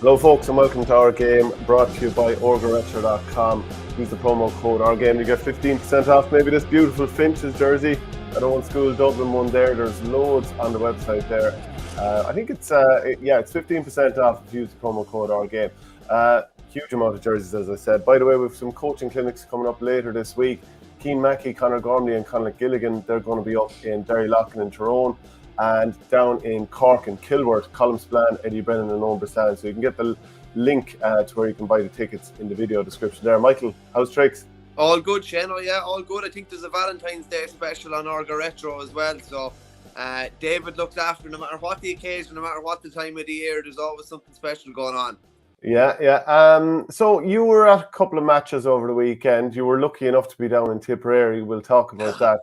Hello folks and welcome to Our Game, brought to you by orgaretro.com. Use the promo code OurGame to get 15% off maybe this beautiful Finch's jersey at Owen School Dublin one there. There's loads on the website there. I think it's 15% off if you use the promo code OurGame. Huge amount of jerseys, as I said. By the way, we have some coaching clinics coming up later this week. Keane Mackey, Conor Gormley and Conor Gilligan, they're going to be up in Derryloughlin and Tyrone. And down in Cork and Kilworth, Colm Spillane, Eddie Brennan and Owen Brissan. So you can get the link to where you can buy the tickets in the video description there. Michael, how's tricks? All good, Shane. Oh, yeah, all good. I think there's a Valentine's Day special on Orga Retro as well. So David looks after, no matter what the occasion, no matter what the time of the year, there's always something special going on. Yeah. So you were at a couple of matches over the weekend. You were lucky enough to be down in Tipperary. We'll talk about that.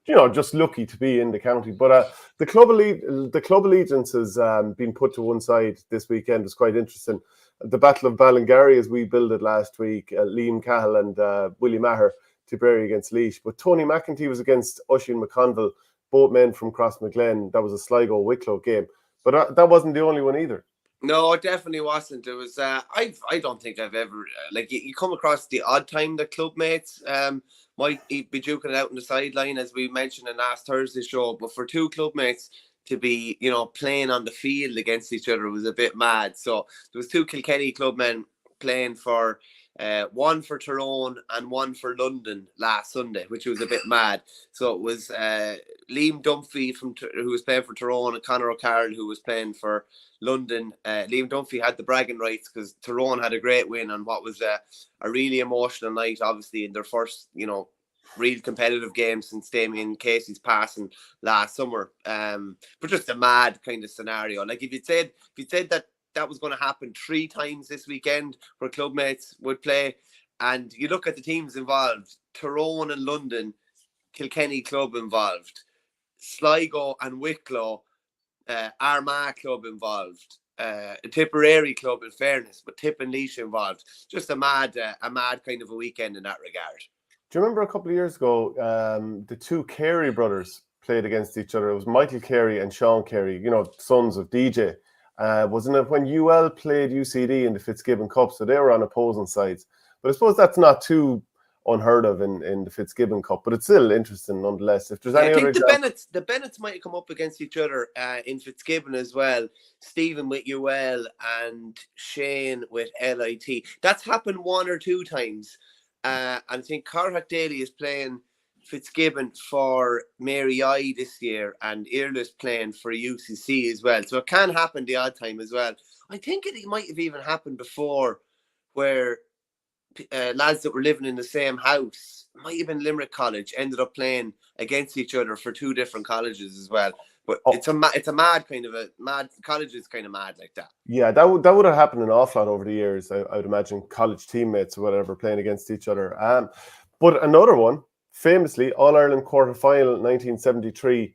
You know, just lucky to be in the county. But the club allegiance has been put to one side this weekend. It's quite interesting. The Battle of Ballingarry, as we built it last week, Liam Cahill and Willie Maher, Tipperary against Laois. But Tony McEntee was against Oisin McConville, both men from Crossmaglen. That was a Sligo-Wicklow game. But that wasn't the only one either. No, it definitely wasn't. It was. I don't think I've ever you come across the odd time that club mates might be duking it out on the sideline, as we mentioned in last Thursday's show. But for two club mates to be, playing on the field against each other was a bit mad. So there was two Kilkenny clubmen playing for one for Tyrone and one for London last Sunday, which was a bit mad. So it was Liam Dunphy who was playing for Tyrone and Conor O'Carroll who was playing for London. Liam Dunphy had the bragging rights because Tyrone had a great win on what was a really emotional night, obviously in their first, real competitive game since Damien Casey's passing last summer. But just a mad kind of scenario. Like if you said that was going to happen 3 times this weekend where club mates would play, and you look at the teams involved: Tyrone and London, Kilkenny club involved, Sligo and Wicklow, Armagh club involved, Tipperary club in fairness, but Tipp and Laois involved. Just a mad kind of a weekend in that regard. Do you remember a couple of years ago, the two Carey brothers played against each other? It was Michael Carey and Sean Carey, sons of DJ. Wasn't it when UL played UCD in the Fitzgibbon Cup? So they were on opposing sides. But I suppose that's not too unheard of in the Fitzgibbon Cup, but it's still interesting nonetheless. If there's any other the Bennetts might come up against each other in Fitzgibbon as well. Stephen with UL and Shane with LIT. That's happened 1 or 2 times. And I think Carhack Daly is playing Fitzgibbon for Mary I this year, and Irla's playing for UCC as well. So it can happen the odd time as well. I think it might have even happened before, where lads that were living in the same house, might have been Limerick College, ended up playing against each other for 2 different colleges as well. But it's a mad kind of college is kind of mad like that. Yeah, that would have happened an awful lot over the years. I would imagine college teammates or whatever playing against each other. But another one, famously, All-Ireland quarter-final 1973,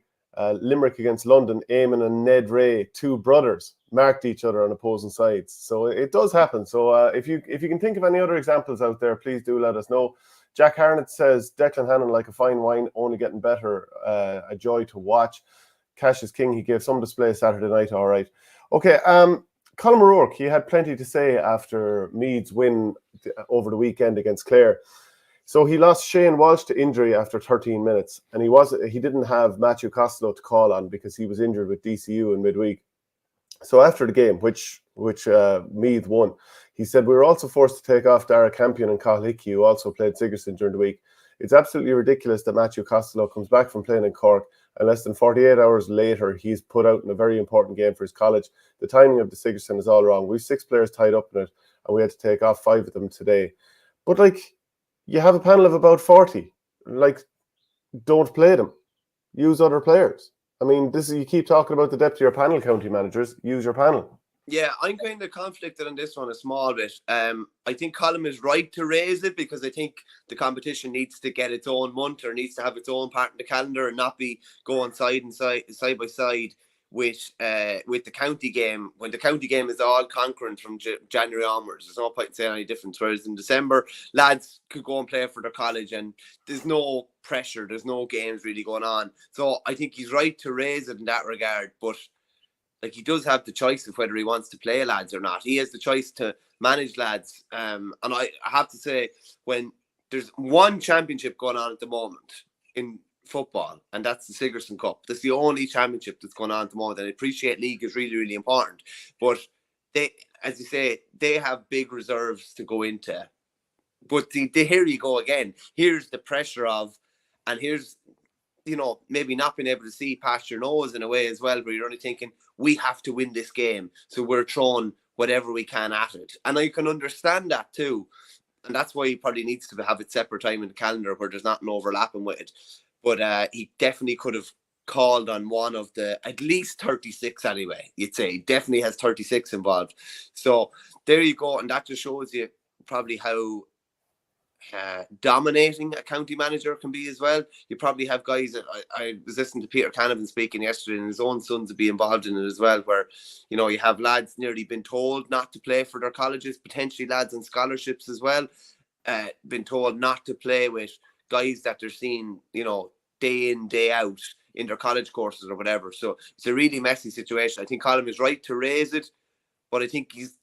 Limerick against London, Eamon and Ned Ray, 2 brothers, marked each other on opposing sides. So it does happen. So if you can think of any other examples out there, please do let us know. Jack Harnett says, Declan Hannon like a fine wine, only getting better, a joy to watch. Cash is king, he gave some display Saturday night, all right. Okay, Colm O'Rourke, he had plenty to say after Meath's win over the weekend against Clare. So he lost Shane Walsh to injury after 13 minutes, and he didn't have Matthew Costello to call on because he was injured with DCU in midweek. So after the game, which Meath won, he said, we were also forced to take off Dara Campion and Cathal Hickey, who also played Sigerson during the week. It's absolutely ridiculous that Matthew Costello comes back from playing in Cork, and less than 48 hours later, he's put out in a very important game for his college. The timing of the Sigerson is all wrong. We've 6 players tied up in it, and we had to take off 5 of them today. But, you have a panel of about 40. Don't play them. Use other players. I mean, you keep talking about the depth of your panel, county managers. Use your panel. Yeah, I'm kind of conflicted on this one a small bit. I think Colm is right to raise it because I think the competition needs to get its own month or needs to have its own part in the calendar and not be going side by side with the county game. When the county game is all concurrent from January onwards, there's no point in saying any difference. Whereas in December, lads could go and play for their college and there's no pressure, there's no games really going on. So I think he's right to raise it in that regard, but like he does have the choice of whether he wants to play lads or not. He has the choice to manage lads. And I have to say, when there's one championship going on at the moment in football, and that's the Sigerson Cup. That's the only championship that's going on at the moment. And I appreciate league is really, really important. But they, as you say, they have big reserves to go into. But here you go again. Here's the pressure of, and here's, maybe not being able to see past your nose in a way as well, where you're only thinking, we have to win this game. So we're throwing whatever we can at it. And I can understand that too. And that's why he probably needs to have it separate time in the calendar where there's nothing overlapping with it. But he definitely could have called on one of the, at least 36 anyway, you'd say. He definitely has 36 involved. So there you go. And that just shows you probably how dominating a county manager can be as well. You probably have guys that I was listening to Peter Canavan speaking yesterday, and his own sons would be involved in it as well, where you have lads nearly been told not to play for their colleges, potentially lads on scholarships as well, been told not to play with guys that they're seeing day in day out in their college courses or whatever. So it's a really messy situation. I think Colm is right to raise it, but I think he's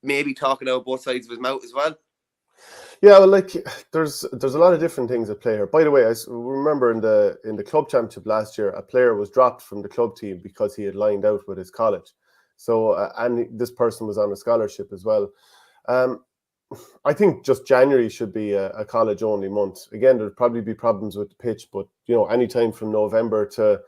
maybe talking out both sides of his mouth as well. Yeah, well, like there's a lot of different things at play here. By the way, I remember in the club championship last year, a player was dropped from the club team because he had lined out with his college. So and this person was on a scholarship as well. I think just January should be a college only month. Again, there'll probably be problems with the pitch, but anytime from November to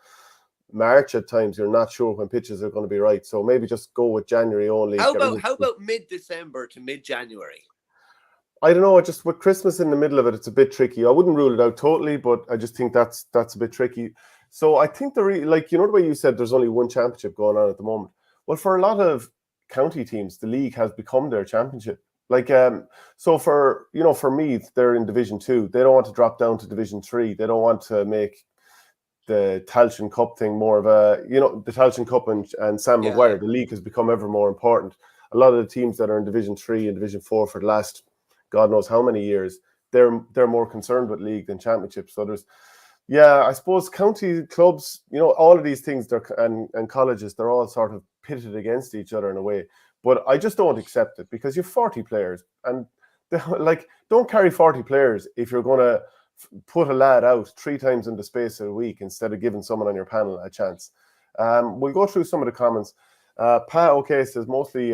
March at times, you're not sure when pitches are going to be right. So maybe just go with January only. How about mid-December to mid-January? I don't know. Just with Christmas in the middle of it, it's a bit tricky. I wouldn't rule it out totally, but I just think that's a bit tricky. So I think the way you said there's only one championship going on at the moment. Well, for a lot of county teams, the league has become their championship. So for Meath, they're in Division 2. They don't want to drop down to Division 3. They don't want to make the Tailteann Cup thing more of a, the Tailteann Cup and Sam Maguire. The league has become ever more important. A lot of the teams that are in Division 3 and Division 4 for the last God knows how many years, they're more concerned with league than championship. So I suppose county clubs, all of these things, and colleges, they're all sort of pitted against each other in a way. But I just don't accept it because you've 40 players, and don't carry 40 players if you're going to put a lad out 3 times in the space of a week instead of giving someone on your panel a chance. We'll go through some of the comments. Pat OK says mostly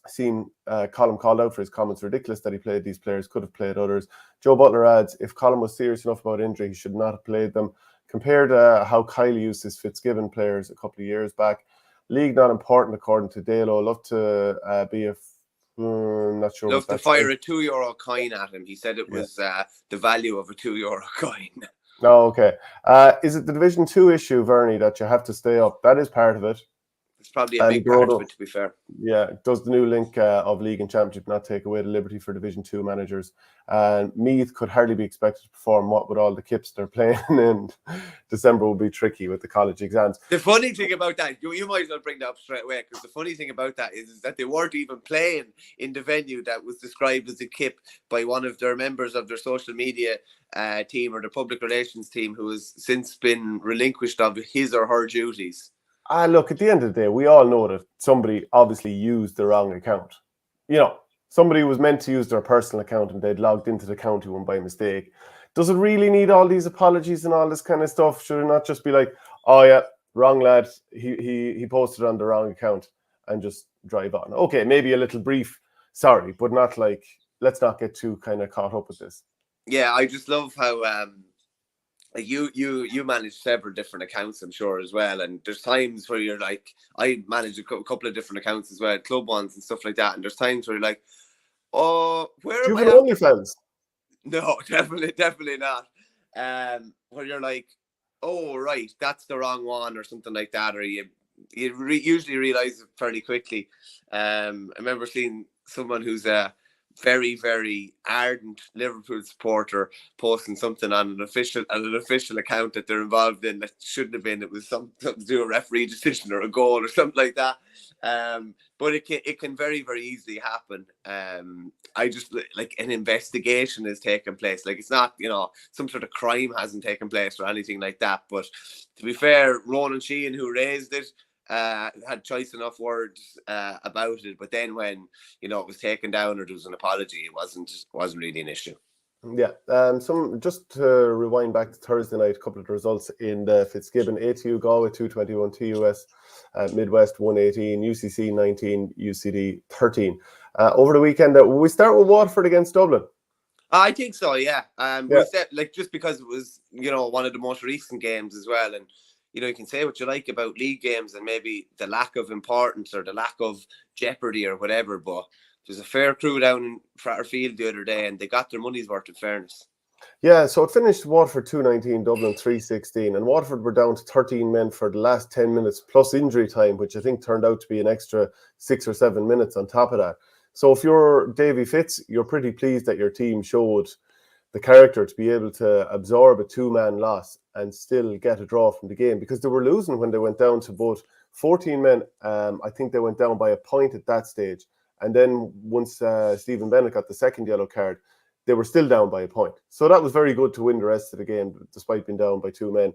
seen Colm called out for his comments. Ridiculous that he played these players, could have played others. Joe Butler adds, if Colm was serious enough about injury, he should not have played them. Compared to how Kylie used his Fitzgibbon players a couple of years back. League not important according to Dalo. Love to be a not sure. Love to fire a €2 coin at him. He said it was the value of a €2 coin. No, okay. Is it the Division 2 issue, Vernie, that you have to stay up? That is part of it. It's probably a big part of it, to be fair. Yeah, does the new link of League and Championship not take away the liberty for Division 2 managers? And Meath could hardly be expected to perform what with all the kips they're playing in December will be tricky with the college exams. The funny thing about that, you might as well bring that up straight away, because the funny thing about that is that they weren't even playing in the venue that was described as a kip by one of their members of their social media team or the public relations team, who has since been relinquished of his or her duties. Look, at the end of the day, we all know that somebody obviously used the wrong account. Somebody was meant to use their personal account and they'd logged into the county one by mistake. Does it really need all these apologies and all this kind of stuff? Should it not just be like, oh yeah, wrong lad, he posted on the wrong account, and just drive on? Okay, maybe a little brief sorry, but not like, let's not get too kind of caught up with this. Yeah, I just love how you manage several different accounts, I'm sure, as well. And there's times where you're like, I manage a couple of different accounts as well, club ones and stuff like that. And there's times where you're like, oh, where do am you have OnlyFans? No, definitely not. Where you're like, oh, right, that's the wrong one or something like that. Or you usually realise it fairly quickly. I remember seeing someone who's a very, very ardent Liverpool supporter posting something on an official account that they're involved in that shouldn't have been. It was something to do with a referee decision or a goal or something like that. But it can very, very easily happen. I just like an investigation is taking place. Like it's not, some sort of crime hasn't taken place or anything like that. But to be fair, Ronan Sheehan, who raised it, had choice enough words about it, but then when it was taken down or there was an apology, it wasn't really an issue. Yeah, just to rewind back to Thursday night, a couple of the results in the Fitzgibbon: ATU Galway 221, TUS Midwest 118, UCC 19, UCD 13. Over the weekend, we start with Waterford against Dublin. I think so, yeah. Yeah. We said, just because it was one of the most recent games as well, and you can say what you like about league games and maybe the lack of importance or the lack of jeopardy or whatever, but there's a fair crew down in Frater Field the other day and they got their money's worth, in fairness. Yeah, so it finished Waterford 219, Dublin 316, and Waterford were down to 13 men for the last 10 minutes plus injury time, which I think turned out to be an extra 6 or 7 minutes on top of that. So if you're Davy Fitz, you're pretty pleased that your team showed the character to be able to absorb a 2-man loss and still get a draw from the game, because they were losing when they went down to both 14 men. I think they went down by a point at that stage. And then once Stephen Bennett got the second yellow card, they were still down by a point. So that was very good to win the rest of the game, despite being down by 2 men.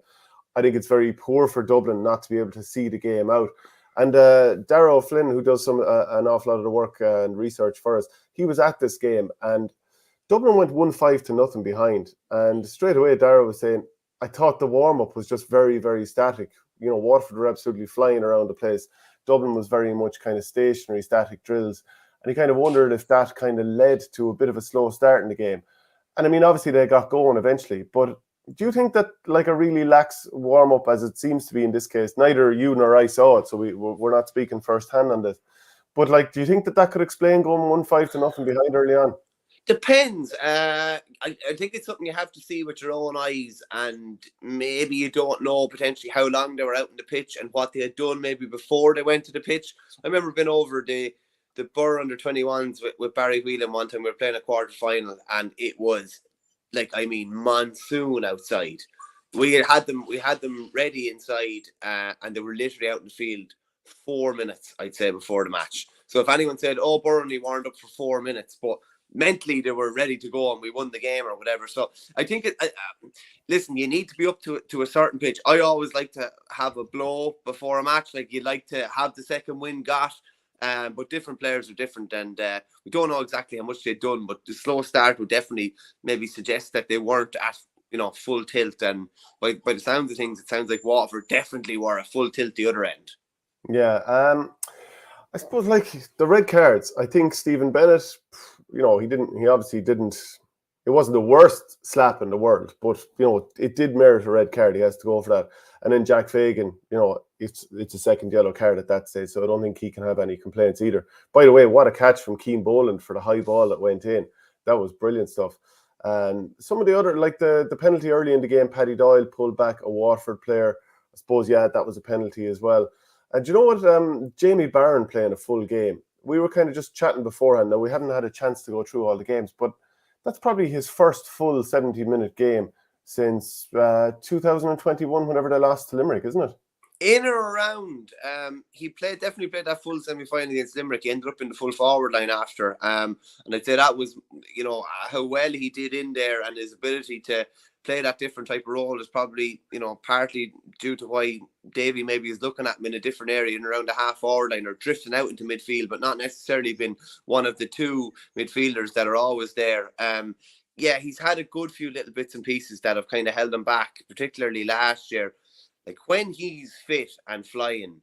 I think it's very poor for Dublin not to be able to see the game out. And Darragh O'Flynn, who does an awful lot of the work and research for us, he was at this game, and Dublin went 1-5-0 behind. And straight away, Darragh was saying, I thought the warm-up was just very, very static. Waterford were absolutely flying around the place. Dublin was very much kind of stationary, static drills. And he kind of wondered if that kind of led to a bit of a slow start in the game. And I mean, obviously they got going eventually. But do you think that like a really lax warm-up, as it seems to be in this case, neither you nor I saw it, so we're not speaking firsthand on this. But do you think that could explain going 1-5-0 behind early on? Depends. I think it's something you have to see with your own eyes, and maybe you don't know potentially how long they were out in the pitch and what they had done maybe before they went to the pitch. I remember being over the Burr under-21s with Barry Whelan one time. We were playing a quarter-final, and it was monsoon outside. We had them ready inside, and they were literally out in the field 4 minutes, I'd say, before the match. So if anyone said, "Oh, Burnley warmed up for 4 minutes," but mentally they were ready to go and we won the game or whatever. So I think listen, you need to be up to a certain pitch. I always like to have a blow before a match. Like, you'd like to have the second win got, but different players are different, and we don't know exactly how much they've done, but the slow start would definitely maybe suggest that they weren't at full tilt. And by the sounds of things, it sounds like Waterford definitely were at full tilt the other end. Yeah, I suppose the red cards, I think Stephen Bennett, he obviously didn't, it wasn't the worst slap in the world, but, it did merit a red card. He has to go for that. And then Jack Fagan, it's a second yellow card at that stage, so I don't think he can have any complaints either. By the way, what a catch from Keane Boland for the high ball that went in. That was brilliant stuff. And some of the other, like the penalty early in the game, Paddy Doyle pulled back a Waterford player. I suppose, yeah, that was a penalty as well. And you know what? Jamie Barron playing a full game. We were kind of just chatting beforehand. Now, we hadn't had a chance to go through all the games, but that's probably his first full 70-minute game since 2021, whenever they lost to Limerick, isn't it? In or around. He definitely played that full semi-final against Limerick. He ended up in the full forward line after. And I'd say that was, how well he did in there, and his ability to play that different type of role is probably, partly due to why Davy maybe is looking at him in a different area and around the half forward line or drifting out into midfield, but not necessarily been one of the two midfielders that are always there. Yeah, he's had a good few little bits and pieces that have kind of held him back, particularly last year. Like, when he's fit and flying,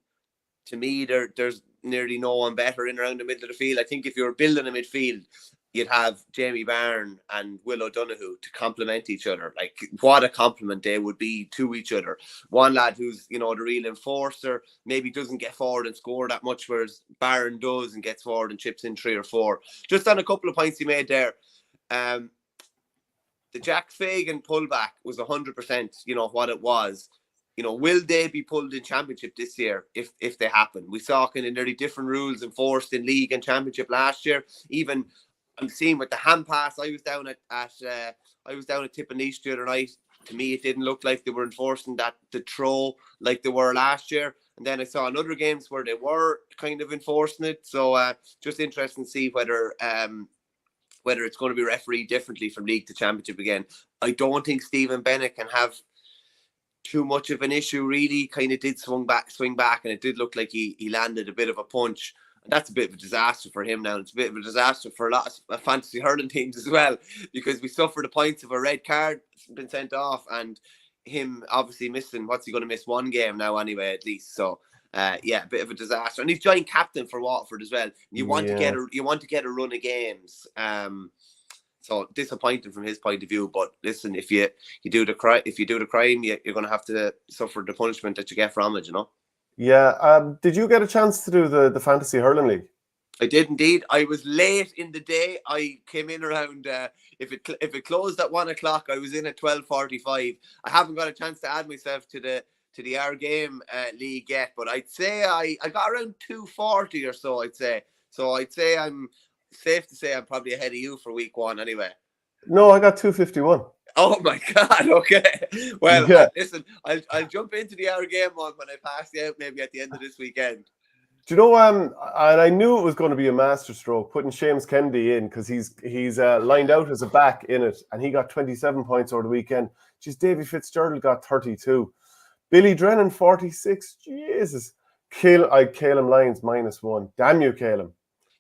to me, there's nearly no one better in around the middle of the field. I think if you were building a midfield, you'd have Jamie Byrne and Will O'Donoghue to complement each other. Like, what a compliment they would be to each other. One lad who's, the real enforcer, maybe doesn't get forward and score that much, whereas Byrne does and gets forward and chips in 3 or 4. Just on a couple of points he made there, the Jack Fagan pullback was 100%, what it was. will they be pulled in championship this year if they happen? We saw kind of nearly different rules enforced in league and championship last year. Even I'm seeing with the hand pass. I was down at Tipp the other night. To me, it didn't look like they were enforcing the throw like they were last year. And then I saw in other games where they were kind of enforcing it. So just interesting to see whether it's going to be refereed differently from league to championship again. I don't think Stephen Bennett can have too much of an issue, really. Kind of did swing back, and it did look like he landed a bit of a punch. And that's a bit of a disaster for him now. It's a bit of a disaster for a lot of fantasy hurling teams as well, because we suffer the points of a red card been sent off, and him obviously missing. What's he going to miss? One game now, anyway, at least. So, a bit of a disaster. And he's joint captain for Waterford as well. You want to get a run of games. So disappointing from his point of view. But listen, if you do the crime, you're going to have to suffer the punishment that you get from it. Yeah. Did you get a chance to do the fantasy hurling league? I did indeed. I was late in the day. I came in around if it closed at 1 o'clock, I was in at 12:45. I haven't got a chance to add myself to the OurGame league yet, but I'd say I got around 240 or so. I'd say I'm safe to say I'm probably ahead of you for week 1 anyway. No, I got 251. Oh my God! Okay. Well, yeah. Listen, I'll jump into the OurGame one when I pass you out, maybe at the end of this weekend. Do you know? And I knew it was going to be a masterstroke putting Seamus Kennedy in, because he's lined out as a back in it, and he got 27 points over the weekend. Just Davy Fitzgerald got 32. Billy Drennan 46. Jesus. Calum Lyons -1. Damn you, Calum.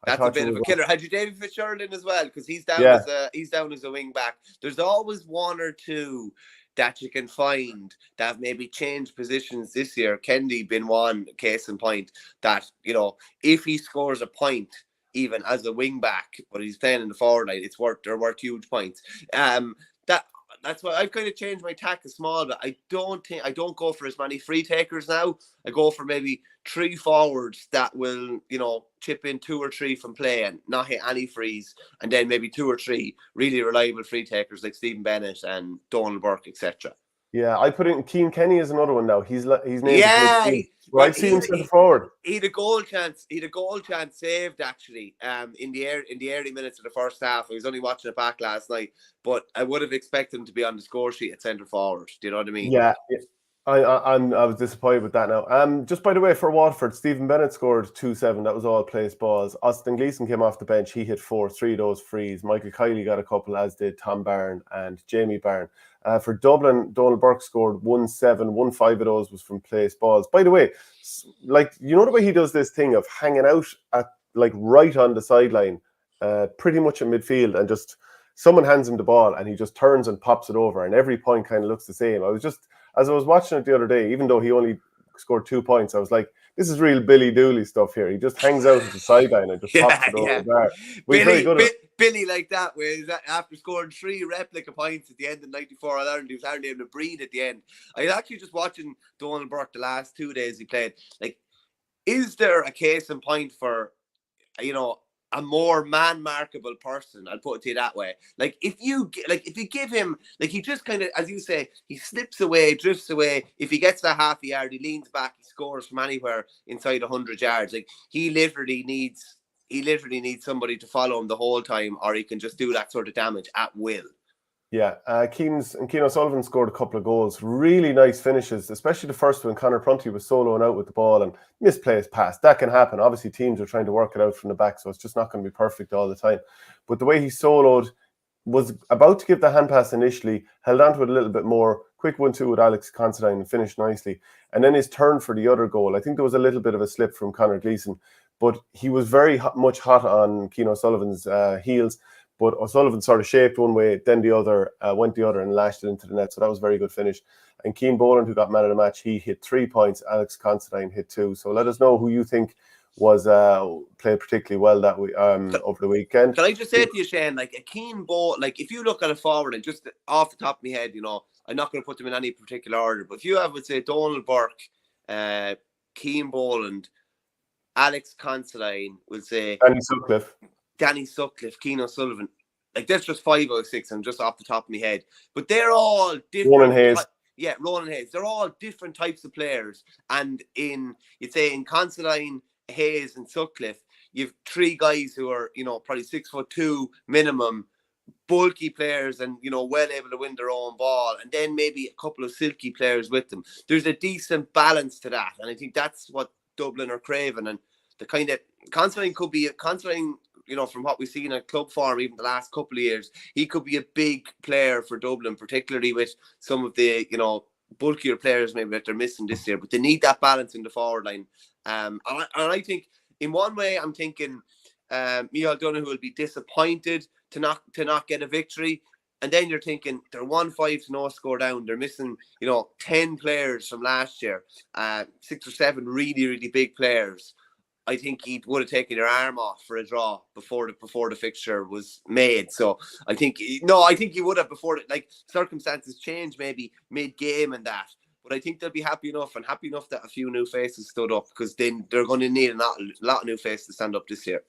That's a bit of a killer. Had you David Fitzgerald in as well? Because he's down as a wing back. There's always one or two that you can find that have maybe changed positions this year. Kennedy been one case in point that, if he scores a point, even as a wing back, but he's playing in the forward line, they're worth huge points. That's why I've kind of changed my tack a small bit. I don't go for as many free takers now. I go for maybe 3 forwards that will, chip in 2 or 3 from play and not hit any frees, and then maybe 2 or 3 really reliable free takers like Stephen Bennett and Donald Burke, etc. Yeah, I put in Cian Kenny as another one now. He's named. Yeah, I've seen him centre forward. He had a goal chance. Saved actually. In the early minutes of the first half. I was only watching it back last night, but I would have expected him to be on the score sheet at centre forward. Do you know what I mean? Yeah. I was disappointed with that now. Just by the way, for Waterford, Stephen Bennett scored 2-7. That was all place balls. Austin Gleeson came off the bench. He hit 4, 3 of those frees. Michael Kiley got a couple, as did Tom Byrne and Jamie Byrne. For Dublin, Donald Burke scored 1-7. 1-5 of those was from place balls. By the way, the way he does this thing of hanging out at right on the sideline, pretty much in midfield, and just someone hands him the ball and he just turns and pops it over, and every point kind of looks the same. As I was watching it the other day, even though he only scored 2 points, I was like, this is real Billy Dooley stuff here. He just hangs out at the sideline and just pops it over there. Billy like that, where after scoring 3 replica points at the end of 94 Ireland, he was hardly able to breathe at the end. I was actually just watching Donald Burke the last 2 days he played. Is there a case in point for, a more man-markable person? I'll put it to you that way. If you give him, he just kind of, as you say, he slips away, drifts away. If he gets that half a yard, he leans back, he scores from anywhere inside 100 yards. He literally needs somebody to follow him the whole time, or he can just do that sort of damage at will. Yeah, Keane O'Sullivan scored a couple of goals. Really nice finishes, especially the first one. Conor Prunty was soloing out with the ball and misplaced pass. That can happen. Obviously, teams are trying to work it out from the back, so it's just not going to be perfect all the time. But the way he soloed, was about to give the hand pass initially, held on to it a little bit more, quick 1-2 with Alex Considine and finished nicely. And then his turn for the other goal, I think there was a little bit of a slip from Conor Gleeson, but he was very much hot on Keane O'Sullivan's heels. But O'Sullivan sort of shaped one way, then the other, went the other and lashed it into the net. So that was a very good finish. And Cian Boland, who got man of the match, he hit 3 points. Alex Considine hit 2. So let us know who you think was played particularly well that over the weekend. Can I just say to you, Shane, a Cian Boland, if you look at a forward, and just off the top of my head, I'm not going to put them in any particular order, but if you have, would say, Donald Burke, Cian Boland, Alex Considine, we'll say Danny Sutcliffe, Cian O'Sullivan. That's just 5 out of 6, and just off the top of my head. But they're all different. Yeah, Ronan Hayes. They're all different types of players. And you'd say in Considine, Hayes and Sutcliffe, you've 3 guys who are, probably 6'2" minimum, bulky players and, well able to win their own ball. And then maybe a couple of silky players with them. There's a decent balance to that. And I think that's what Dublin are craving. And the kind of Considine could be from what we've seen at club form, even the last couple of years, he could be a big player for Dublin, particularly with some of the, bulkier players maybe that they're missing this year. But they need that balance in the forward line. And I think in one way, I'm thinking Micheál Donoghue will be disappointed to not get a victory. And then you're thinking they're 1-5 to no score down. They're missing, 10 players from last year, 6 or 7 really, really big players. I think he would have taken your arm off for a draw before the fixture was made. So I think he would have before circumstances change maybe mid-game and that. But I think they'll be happy enough that a few new faces stood up, because then they're going to need a lot of new faces to stand up this year.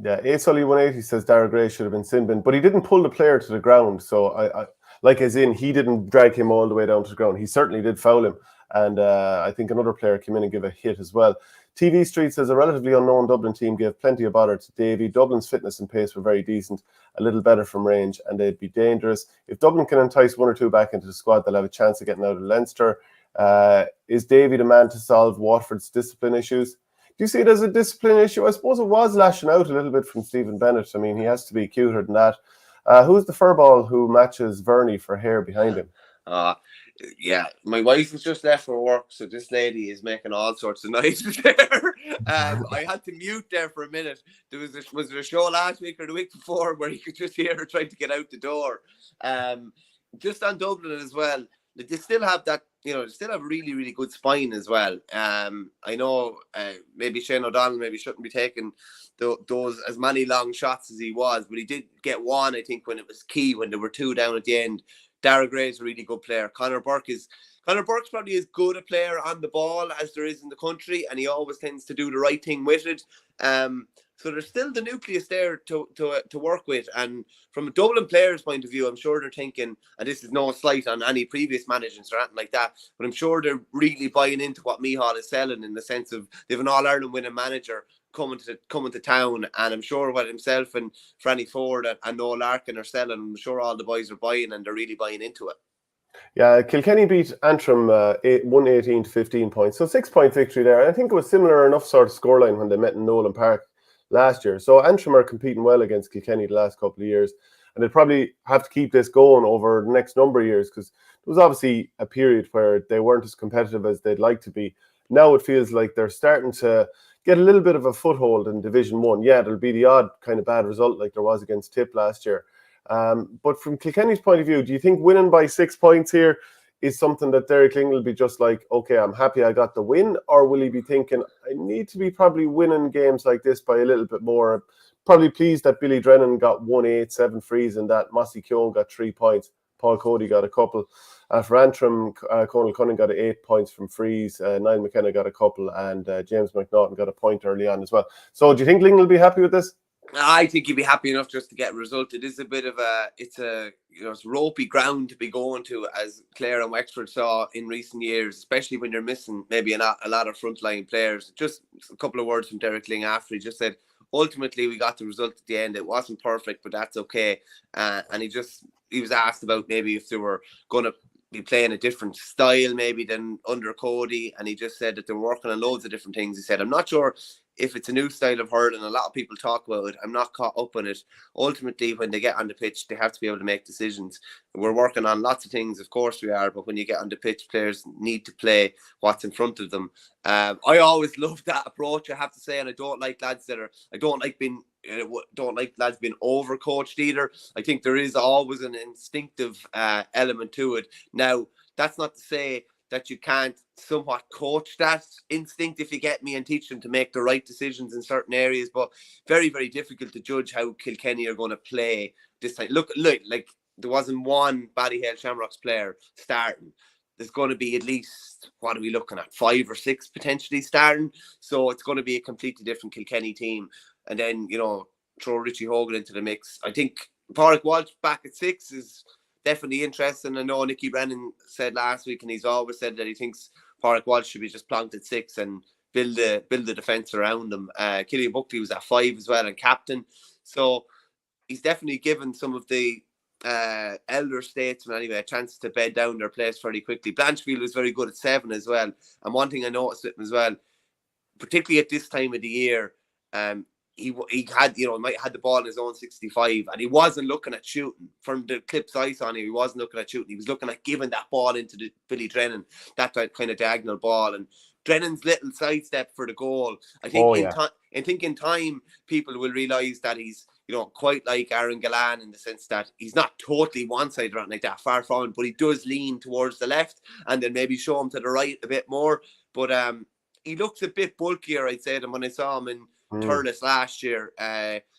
Yeah, Sully 180 says Dara Gray should have been sin bin, but he didn't pull the player to the ground. So he didn't drag him all the way down to the ground. He certainly did foul him. And I think another player came in and gave a hit as well. TV Street says a relatively unknown Dublin team gave plenty of bother to Davy. Dublin's fitness and pace were very decent, a little better from range, and they'd be dangerous. If Dublin can entice 1 or 2 back into the squad, they'll have a chance of getting out of Leinster. Is Davy the man to solve Waterford's discipline issues? Do you see it as a discipline issue? I suppose it was lashing out a little bit from Stephen Bennett. I mean, he has to be cuter than that. Who's the furball who matches Verney for hair behind him? Yeah, my wife was just left for work, so this lady is making all sorts of noises there. I had to mute there for a minute. Was there a show last week or the week before where you could just hear her trying to get out the door? Just on Dublin as well, they still have that, they still have really, really good spine as well. I know maybe Shane O'Donnell maybe shouldn't be taking those as many long shots as he was, but he did get one, I think, when it was key, when there were 2 down at the end. Dara Gray's a really good player. Conor Burke's probably as good a player on the ball as there is in the country, and he always tends to do the right thing with it. So there's still the nucleus there to work with. And from a Dublin player's point of view, I'm sure they're thinking, and this is no slight on any previous managers or anything like that, but I'm sure they're really buying into what Micheál is selling, in the sense of they have an All-Ireland winning manager coming to town, and I'm sure what himself and Franny Ford and Noel Larkin are selling, I'm sure all the boys are buying, and they're really buying into it. Yeah, Kilkenny beat Antrim 118 to 15 points, so 6-point victory there. I think it was similar enough sort of scoreline when they met in Nolan Park last year. So Antrim are competing well against Kilkenny the last couple of years, and they'll probably have to keep this going over the next number of years, because there was obviously a period where they weren't as competitive as they'd like to be. Now it feels like they're starting to get a little bit of a foothold in Division 1. Yeah, there'll be the odd kind of bad result like there was against Tipp last year. But from Kilkenny's point of view, do you think winning by 6 points here is something that Derek Ling will be just like, okay, I'm happy I got the win? Or will he be thinking, I need to be probably winning games like this by a little bit more? Probably pleased that Billy Drennan got 1-8, 7 frees, and that Mossy Keoghan got 3 points. Paul Cody got a couple. For Antrim, Conal Cunningham got 8 points from frees. Niall McKenna got a couple, and James McNaughton got a point early on as well. So do you think Ling will be happy with this? I think he'd be happy enough just to get a result. It is a bit of it's ropey ground to be going to, as Clare and Wexford saw in recent years, especially when you're missing maybe a lot of frontline players. Just a couple of words from Derek Ling after. He just said, ultimately we got the result at the end. It wasn't perfect, but that's okay. And he was asked about maybe if they were going to be playing a different style maybe than under Cody, and he just said that they were working on loads of different things. He said, I'm not sure if it's a new style of hurling. A lot of people talk about it. I'm not caught up on it. Ultimately, when they get on the pitch, they have to be able to make decisions. We're working on lots of things, of course we are, but when you get on the pitch, players need to play what's in front of them. I always love that approach, I have to say, and I don't like lads don't like lads being overcoached either. I think there is always an instinctive element to it. Now, that's not to say that you can't somewhat coach that instinct, if you get me, and teach them to make the right decisions in certain areas. But very, very difficult to judge how Kilkenny are going to play this time. Look, like there wasn't one Ballyhale Shamrocks player starting. There's going to be at least, what are we looking at, 5 or 6 potentially starting. So it's going to be a completely different Kilkenny team. And then, throw Richie Hogan into the mix. I think Pádraig Walsh back at 6 is definitely interesting. I know Nicky Brennan said last week, and he's always said that he thinks Pádraig Walsh should be just plonked at 6 and build the defence around him. Killian Buckley was at 5 as well and captain. So he's definitely given some of the elder statesmen anyway a chance to bed down their place fairly quickly. Blanchfield was very good at 7 as well. And one thing I noticed with him as well, particularly at this time of the year, he had, might have had the ball in his own 65, and he wasn't looking at shooting. From the clips I saw on him, he wasn't looking at shooting. He was looking at giving that ball into the Billy Drennan, that kind of diagonal ball. And Drennan's little sidestep for the goal, I think in time, people will realise that he's, quite like Aaron Gillan in the sense that he's not totally one-sided around like that, far from it, but he does lean towards the left and then maybe show him to the right a bit more. But he looks a bit bulkier, I'd say, than when I saw him in Thurles last year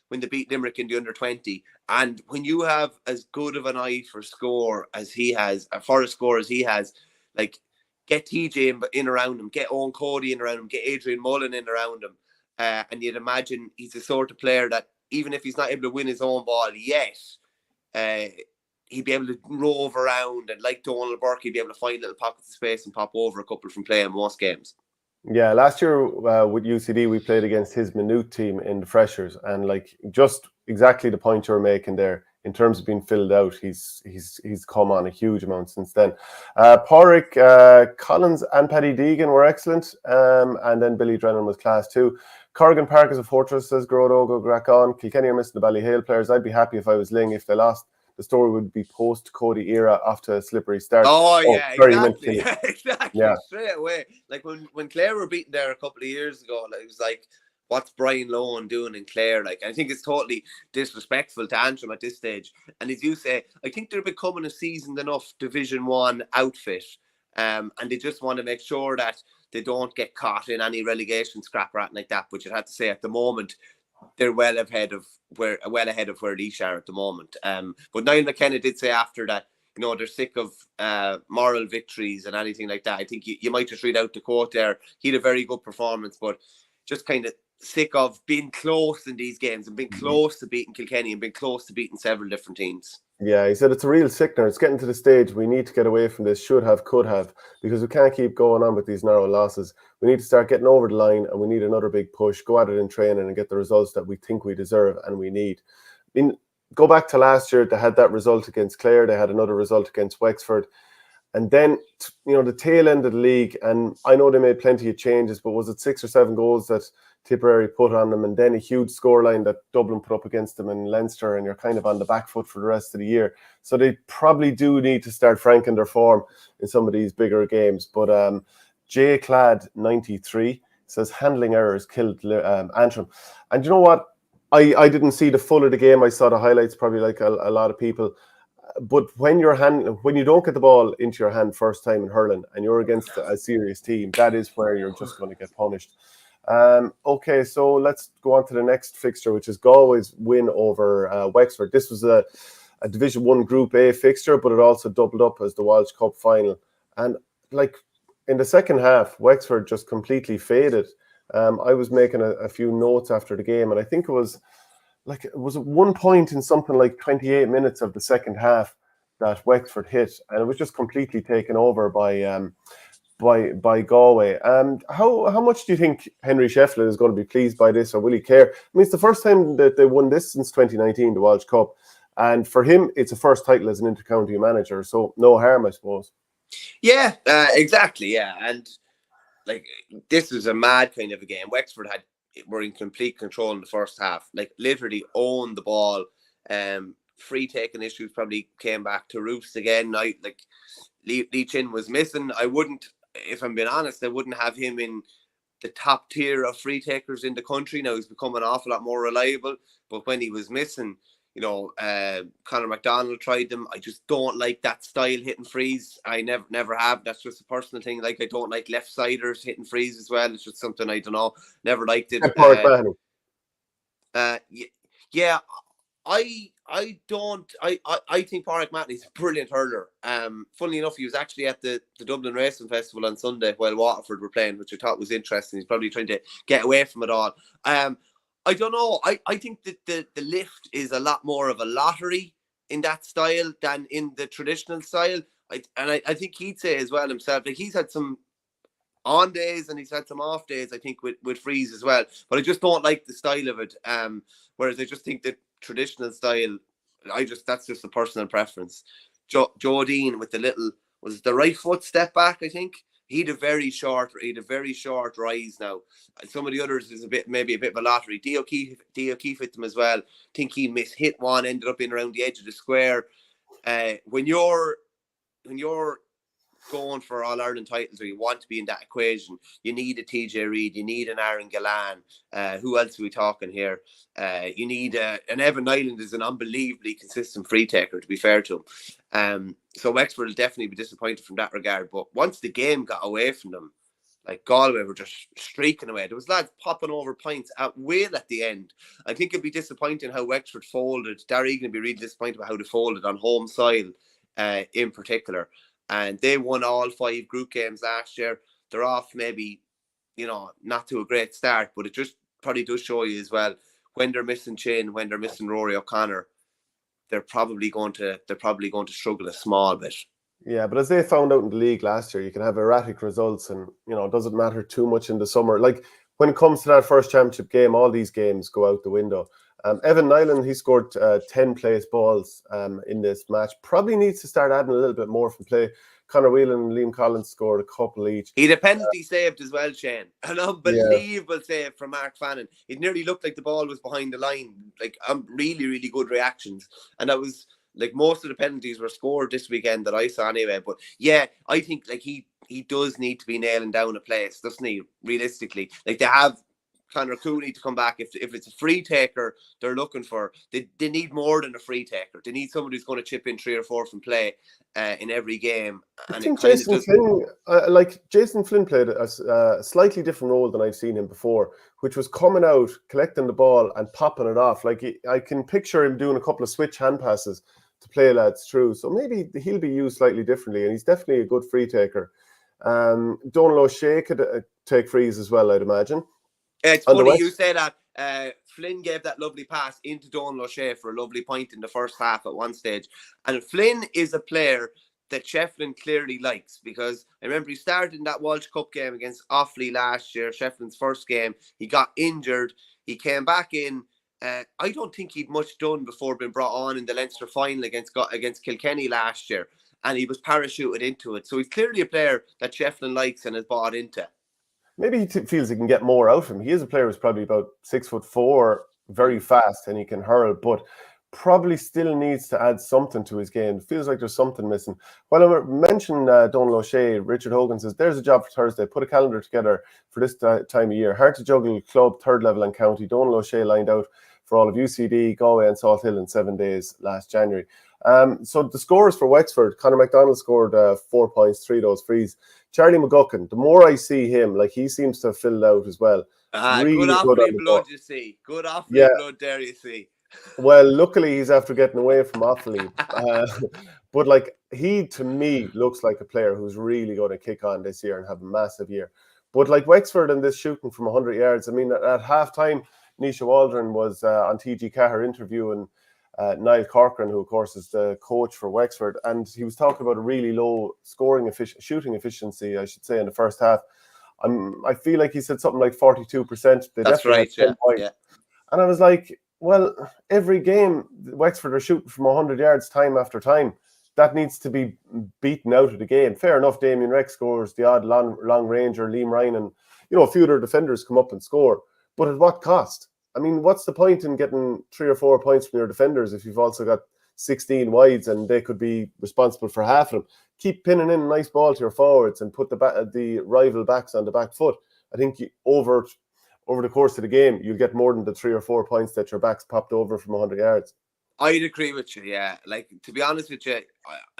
when they beat Limerick in the under-20. And when you have as good of an eye for score as he has, for a score as he has, like, get TJ in around him, get Owen Cody in around him, get Adrian Mullen in around him. And you'd imagine he's the sort of player that, even if he's not able to win his own ball yet, he'd be able to rove around, and like Donald Burke, he'd be able to find little pockets of space and pop over a couple from playing most games. Yeah, last year with UCD, we played against his Maynooth team in the Freshers, and like just exactly the point you were making there in terms of being filled out, he's come on a huge amount since then. Pádraig, Collins and Paddy Deegan were excellent, and then Billy Drennan was class too. Corrigan Park is a fortress, says Grodogo Grackon. Kilkenny are missing the Ballyhale players. I'd be happy if I was Ling if they lost. The story would be post-Cody era after a slippery start. Exactly. Yeah. Straight away. Like when Clare were beaten there a couple of years ago, like, it was like, what's Brian Lohan doing in Clare? Like, I think it's totally disrespectful to Antrim at this stage. And as you say, I think they're becoming a seasoned enough Division 1 outfit. And they just want to make sure that they don't get caught in any relegation scrap rat like that, which I'd have to say at the moment, they're well ahead of where Laois are at the moment. But Niall McKenna did say after that, they're sick of moral victories and anything like that. I think you might just read out the quote there. He had a very good performance, but just kind of sick of being close in these games and being close to beating Kilkenny and being close to beating several different teams. Yeah, he said it's a real sickener. It's getting to the stage we need to get away from this should have, could have, because we can't keep going on with these narrow losses. We need to start getting over the line, and we need another big push, go at it in training and get the results that we think we deserve and we need. I mean, go back to last year, they had that result against Clare, they had another result against Wexford, and then, the tail end of the league, and I know they made plenty of changes, but was it 6 or 7 goals that Tipperary put on them, and then a huge scoreline that Dublin put up against them in Leinster, and you're kind of on the back foot for the rest of the year. So they probably do need to start franking their form in some of these bigger games. But J Clad 93 says handling errors killed Antrim. And you know what? I didn't see the full of the game. I saw the highlights, probably like a lot of people. But when you don't get the ball into your hand first time in hurling and you're against a serious team, that is where you're just going to get punished. Okay, so let's go on to the next fixture, which is Galway's win over Wexford. This was a Division 1 Group A fixture, but it also doubled up as the Walsh Cup final. And like in the second half, Wexford just completely faded. I was making a few notes after the game, and I think it was at one point in something like 28 minutes of the second half that Wexford hit, and it was just completely taken over by Galway. How much do you think Henry Shefflin is going to be pleased by this, or will he care? I mean, it's the first time that they won this since 2019, the Walsh Cup, and for him, it's a first title as an intercounty manager, so no harm, I suppose. Yeah, exactly. Yeah, and like this was a mad kind of a game. Wexford were in complete control in the first half, like literally owned the ball. Free taking issues probably came back to roost again. Lee Chin was missing. I wouldn't, if I'm being honest, I wouldn't have him in the top tier of free takers in the country. Now he's become an awful lot more reliable, but when he was missing, Conor McDonald tried them. I just don't like that style hitting frees. I never have. That's just a personal thing. Like, I don't like left-siders hitting frees as well. It's just something I don't know. Never liked it. Yeah, I don't. I think Pádraig Mahony's a brilliant hurler. Funnily enough, he was actually at the Dublin Racing Festival on Sunday while Waterford were playing, which I thought was interesting. He's probably trying to get away from it all. I don't know. I think that the lift is a lot more of a lottery in that style than in the traditional style. I think he'd say as well himself, like he's had some on days and he's had some off days, I think, with Freeze as well. But I just don't like the style of it. Whereas I just think the traditional style, that's just a personal preference. Joe Dean with the little, was it the right foot step back, I think? He had a very short rise now. And some of the others is maybe a bit of a lottery. Dio O'Keefe hit them as well. I think he hit one, ended up in around the edge of the square. When you're going for All Ireland titles, or you want to be in that equation, you need a TJ Reid, you need an Aaron Gillan. Who else are we talking here? You need an Evan Nyland is an unbelievably consistent free taker, to be fair to him. So Wexford will definitely be disappointed from that regard. But once the game got away from them, like Galway were just streaking away. There was lads popping over points at will at the end. I think it'd be disappointing how Wexford folded. Darry Egan would be really disappointed about how they folded on home soil in particular. And they won all 5 group games last year. They're off maybe, not to a great start, but it just probably does show you as well, when they're missing Chin, when they're missing Rory O'Connor, they're probably going to struggle a small bit. Yeah, but as they found out in the league last year, you can have erratic results, and it doesn't matter too much in the summer. Like when it comes to that first championship game, all these games go out the window. Evan Nyland, he scored 10 place balls in this match. Probably needs to start adding a little bit more from play. Conor Whelan and Liam Collins scored a couple each. He had a penalty saved as well, Shane. An unbelievable save from Mark Fannin. It nearly looked like the ball was behind the line. Like really, really good reactions. And that was like most of the penalties were scored this weekend that I saw anyway. But yeah, I think like he does need to be nailing down a place, doesn't he? Realistically, like they have Conor Cooney to come back. If it's a free taker they're looking for, they need more than a free taker. They need somebody who's going to chip in 3 or 4 from play in every game. And I think Jason Flynn played a slightly different role than I've seen him before, which was coming out, collecting the ball and popping it off. Like I can picture him doing a couple of switch hand passes to play lads through. So maybe he'll be used slightly differently, and he's definitely a good free taker. Donal O'Shea could take frees as well, I'd imagine. It's funny you say that. Flynn gave that lovely pass into Donal O'Shea for a lovely point in the first half at one stage. And Flynn is a player that Shefflin clearly likes, because I remember he started in that Walsh Cup game against Offaly last year, Shefflin's first game. He got injured. He came back in. I don't think he'd much done before being brought on in the Leinster final against Kilkenny last year. And he was parachuted into it. So he's clearly a player that Shefflin likes and has bought into. Maybe he feels he can get more out of him. He is a player who's probably about 6'4", very fast, and he can hurl, but probably still needs to add something to his game. It feels like there's something missing. While I mentioned Donal O'Shea, Richard Hogan says, there's a job for Thursday. Put a calendar together for this time of year. Hard to juggle club, third level and county. Donal O'Shea lined out for all of UCD, Galway and Salt Hill in 7 days last January. So the scores for Wexford, Conor McDonald scored 4 points, 3 of those frees. Charlie McGuckin, the more I see him, like he seems to have filled out as well. Really good Offaly blood, you see. Good Offaly blood there, you see. Well, luckily he's after getting away from Offaly. But like he, to me, looks like a player who's really going to kick on this year and have a massive year. But like Wexford and this shooting from 100 yards, I mean, at half-time, Nisha Waldron was on TG Cahir interviewing Niall Corcoran, who of course is the coach for Wexford, and he was talking about a really low shooting efficiency, I should say, in the first half. I feel like he said something like 42%. That's right, yeah. And I was like, well, every game Wexford are shooting from 100 yards time after time. That needs to be beaten out of the game. Fair enough, Damien Rex scores the odd long ranger, Liam Ryan, and a few other defenders come up and score. But at what cost? I mean, what's the point in getting 3 or 4 points from your defenders if you've also got 16 wides and they could be responsible for half of them? Keep pinning in a nice ball to your forwards and put the rival backs on the back foot. I think over the course of the game, you'll get more than the 3 or 4 points that your backs popped over from 100 yards. I'd agree with you, yeah. Like, to be honest with you,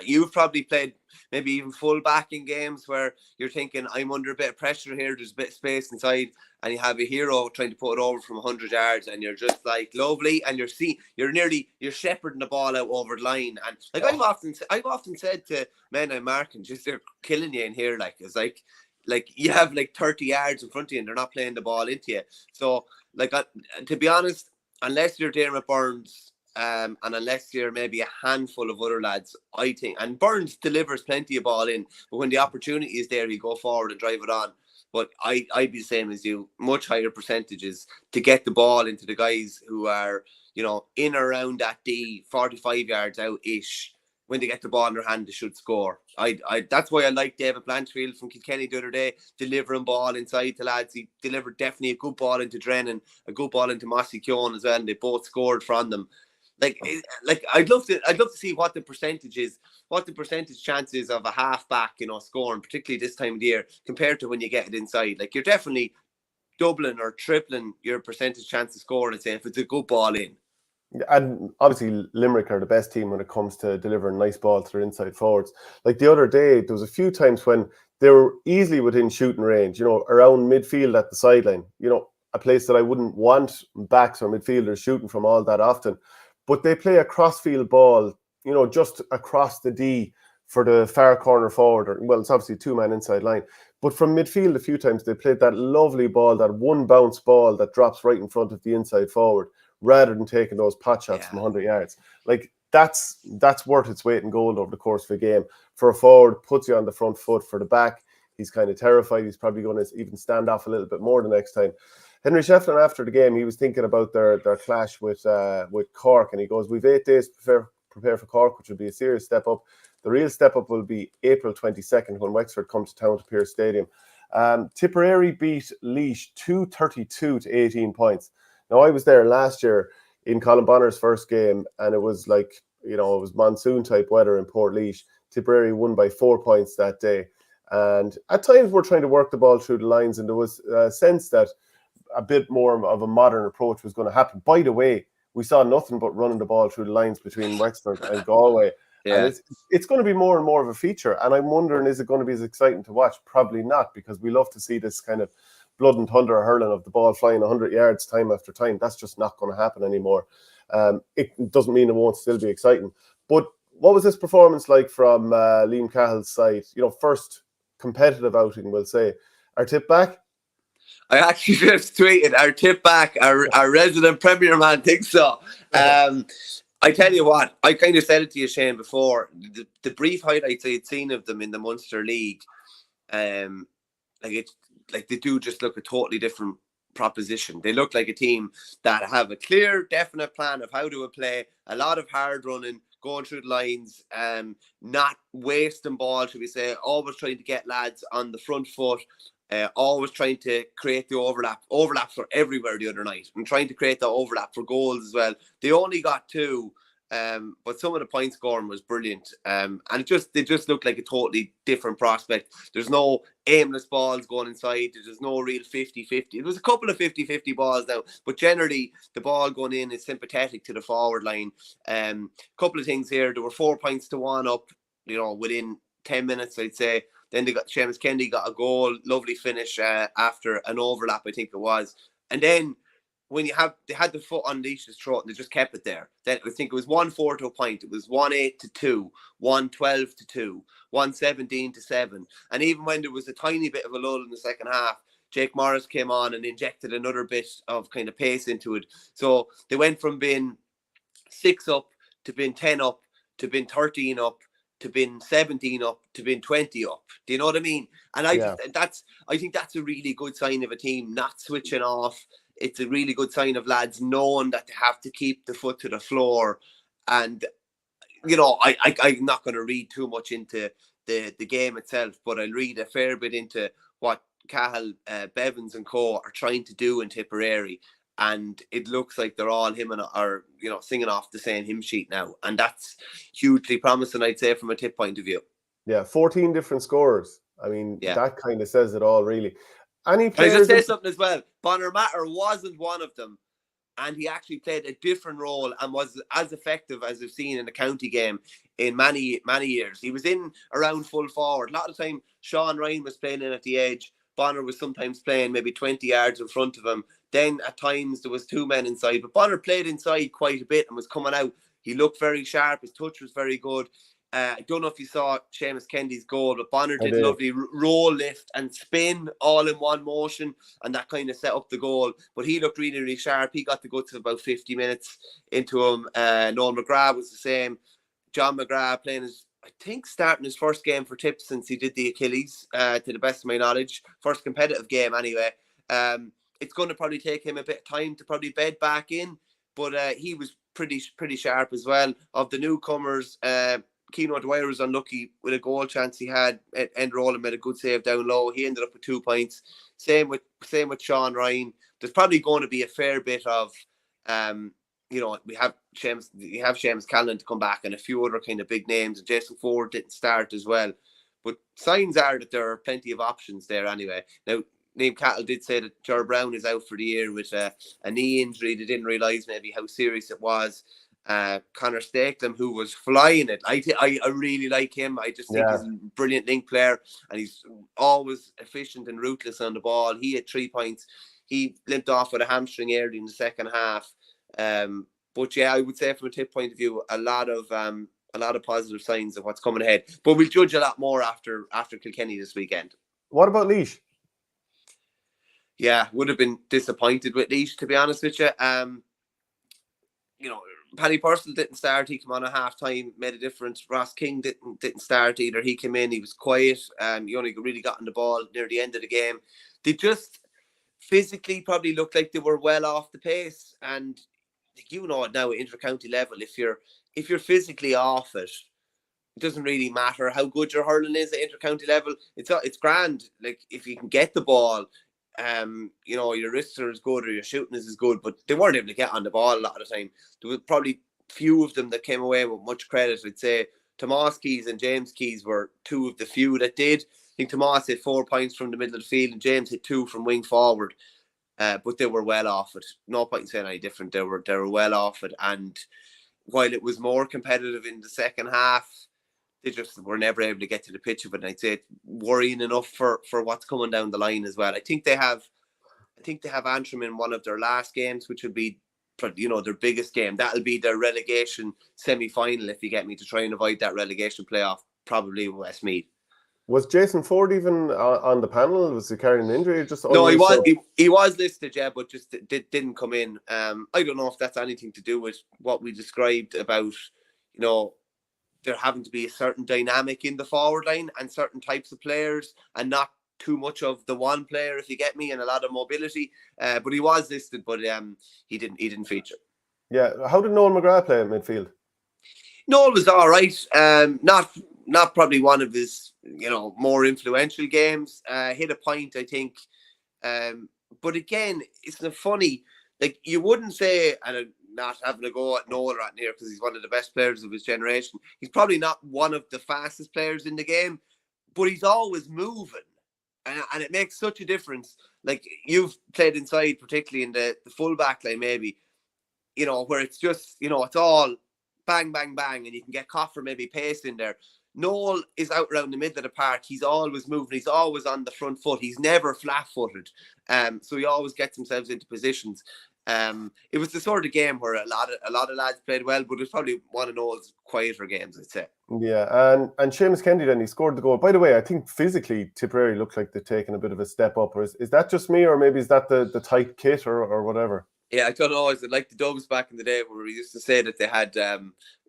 you've probably played maybe even full back in games where you're thinking, I'm under a bit of pressure here, there's a bit of space inside, and you have a hero trying to put it over from 100 yards, and you're just like, lovely, and you're shepherding the ball out over the line. And like I've often said to men I'm marking, just they're killing you in here, like, it's like you have like 30 yards in front of you and they're not playing the ball into you. So, like, to be honest, unless you're Dermot Burns, And unless you're maybe a handful of other lads, I think, and Burns delivers plenty of ball in, but when the opportunity is there, he go forward and drive it on. But I'd be the same as you, much higher percentages to get the ball into the guys who are, in around that D, 45 yards out-ish. When they get the ball in their hand, they should score. That's why I like David Blanchfield from Kilkenny the other day, delivering ball inside to lads. He delivered definitely a good ball into Drennan, a good ball into Mossy Keown as well, and they both scored from them. Like I'd love to see what the percentage chances of a half-back, scoring, particularly this time of the year, compared to when you get it inside. Like, you're definitely doubling or tripling your percentage chance of scoring, I'd say, if it's a good ball in. And obviously Limerick are the best team when it comes to delivering nice ball to their inside forwards. Like the other day, there was a few times when they were easily within shooting range, around midfield at the sideline, a place that I wouldn't want backs or midfielders shooting from all that often. But they play a cross-field ball, just across the D for the far corner forward. Well, it's obviously two-man inside line. But from midfield, a few times they played that lovely ball, that one bounce ball that drops right in front of the inside forward, rather than taking those pot shots from 100 yards. Like, that's worth its weight in gold over the course of a game. For a forward, puts you on the front foot. For the back, he's kind of terrified. He's probably going to even stand off a little bit more the next time. Henry Shefflin, after the game, he was thinking about their clash with Cork, and he goes, "We've 8 days to prepare for Cork, which will be a serious step up. The real step up will be April 22nd when Wexford come to town to Pearse Stadium." Tipperary beat Laois 232 to 18 points. Now, I was there last year in Colin Bonner's first game, and it was like, it was monsoon type weather in Port Laois. Tipperary won by 4 points that day, and at times we're trying to work the ball through the lines, and there was a sense that a bit more of a modern approach was going to happen. By the way, we saw nothing but running the ball through the lines between Wexford and Galway. Yeah. And it's going to be more and more of a feature. And I'm wondering, is it going to be as exciting to watch? Probably not, because we love to see this kind of blood and thunder hurling of the ball flying 100 yards time after time. That's just not going to happen anymore. It doesn't mean it won't still be exciting. But what was this performance like from Liam Cahill's side? First competitive outing, we'll say. Our Tipp back? I actually just tweeted, our Tipp back, our resident Premier man thinks so. I tell you what, I kind of said it to you, Shane, before. The brief highlights I had seen of them in the Munster League, they do just look a totally different proposition. They look like a team that have a clear, definite plan of how to play, a lot of hard running, going through the lines, not wasting ball, should we say, always trying to get lads on the front foot, always trying to create the overlap. Overlaps were everywhere the other night, and trying to create the overlap for goals as well. They only got 2, but some of the point scoring was brilliant. And they just looked like a totally different prospect. There's no aimless balls going inside. There's no real 50-50. It was a couple of 50-50 balls now, but generally the ball going in is sympathetic to the forward line. Couple of things here. There were 4 points to 1 up, within 10 minutes, I'd say. Then they got Seamus Kennedy got a goal, lovely finish after an overlap, I think it was. And then when they had the foot on Laois's throat, and they just kept it there. Then I think it was 1-4 to a point. It was 1-8 to 2, 1-12 to 2, 1-17 to 7. And even when there was a tiny bit of a lull in the second half, Jake Morris came on and injected another bit of kind of pace into it. So they went from being 6 up to being 10 up to being 13 up to being 17 up to being 20 up. Do you know what I mean? And I think that's a really good sign of a team not switching off. It's a really good sign of lads knowing that they have to keep the foot to the floor. And I'm not going to read too much into the game itself, but I'll read a fair bit into what Cahill, Bevins and co are trying to do in Tipperary. And it looks like they're all singing off the same hymn sheet now. And that's hugely promising, I'd say, from a Tipp point of view. Yeah, 14 different scorers. I mean, that kind of says it all, really. Can I just say something as well? Bonner Matter wasn't one of them. And he actually played a different role and was as effective as we've seen in the county game in many, many years. He was in around full forward. A lot of the time, Sean Ryan was playing in at the edge. Bonner was sometimes playing maybe 20 yards in front of him. Then at times there was 2 men inside. But Bonner played inside quite a bit and was coming out. He looked very sharp. His touch was very good. I don't know if you saw Seamus Kennedy's goal, but Bonner I did did. lovely roll, lift and spin all in one motion, and that kind of set up the goal. But he looked really, really sharp. He got the guts of about 50 minutes into him. Noel McGrath was the same. John McGrath playing starting his first game for Tipp since he did the Achilles, to the best of my knowledge. First competitive game anyway. It's going to probably take him a bit of time to probably bed back in, but he was pretty sharp as well. Of the newcomers, Keane O'Dwyer was unlucky with a goal chance he had. End Rowland made a good save down low. He ended up with 2 points. Same with Sean Ryan. There's probably going to be a fair bit of, we have Seamus Callan to come back and a few other kind of big names. And Jason Ford didn't start as well. But signs are that there are plenty of options there anyway. Now, Liam Cattle did say that Ger Brown is out for the year with a knee injury. They didn't realise maybe how serious it was. Connor Stakelum, who was flying it. I really like him. I just think he's a brilliant link player, and he's always efficient and ruthless on the ball. He had 3 points. He limped off with a hamstring early in the second half. But yeah, I would say from a Tipp point of view, a lot of positive signs of what's coming ahead. But we'll judge a lot more after Kilkenny this weekend. What about Laois? Yeah, would have been disappointed with Laois, to be honest with you. Paddy Purcell didn't start. He came on at half time, made a difference. Ross King didn't start either. He came in, he was quiet. He only really got on the ball near the end of the game. They just physically probably looked like they were well off the pace. And now at inter-county level, if you're physically off it, it doesn't really matter how good your hurling is at inter-county level. It's grand. Like, if you can get the ball, your wrists are as good or your shooting is as good, but they weren't able to get on the ball a lot of the time. There were probably few of them that came away with much credit. I'd say Tomas Keys and James Keys were two of the few that did. I think Tomas hit 4 points from the middle of the field and James hit 2 from wing forward. But they were well off it. No point in saying any different. They were well off it. And while it was more competitive in the second half, they just were never able to get to the pitch of it. And I'd say it's worrying enough for what's coming down the line as well. I think they have Antrim in one of their last games, which would be, their biggest game. That'll be their relegation semi-final, if you get me, to try and avoid that relegation playoff, probably Westmeath. Was Jason Ford even on the panel? Was he carrying an injury? No, he was listed, yeah, but just didn't come in. I don't know if that's anything to do with what we described about, there having to be a certain dynamic in the forward line and certain types of players and not too much of the one player, if you get me, and a lot of mobility. But he was listed, but he didn't feature. Yeah. How did Noel McGrath play in midfield? Noel was all right. Not probably one of his, more influential games. Hit a point, I think. But again, it's funny. Like, you wouldn't say, and not having a go at Noel right here because he's one of the best players of his generation. He's probably not one of the fastest players in the game, but he's always moving. And it makes such a difference. Like, you've played inside, particularly in the full-back line, maybe, where it's just, it's all bang, bang, bang, and you can get caught for maybe pace in there. Noel is out around the middle of the park. He's always moving. He's always on the front foot. He's never flat-footed. So he always gets himself into positions. It was the sort of game where a lot of lads played well, but it was probably one of Noel's quieter games, I'd say. Yeah, and Seamus Kennedy then, he scored the goal. By the way, I think physically Tipperary looked like they've taken a bit of a step up. Or is that just me, or maybe is that the tight kit or whatever? Yeah, I don't know. Is it like the Dubs back in the day where we used to say that they had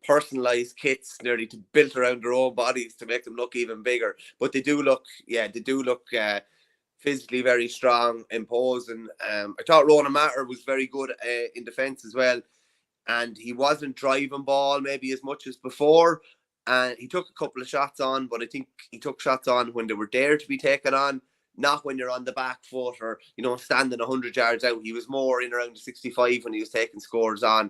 personalised kits nearly built around their own bodies to make them look even bigger? But they do look physically very strong, imposing. I thought Ronan Matter was very good in defence as well. And he wasn't driving ball maybe as much as before. And he took a couple of shots on, but I think he took shots on when they were there to be taken on, not when you're on the back foot or, standing 100 yards out. He was more in around the 65 when he was taking scores on.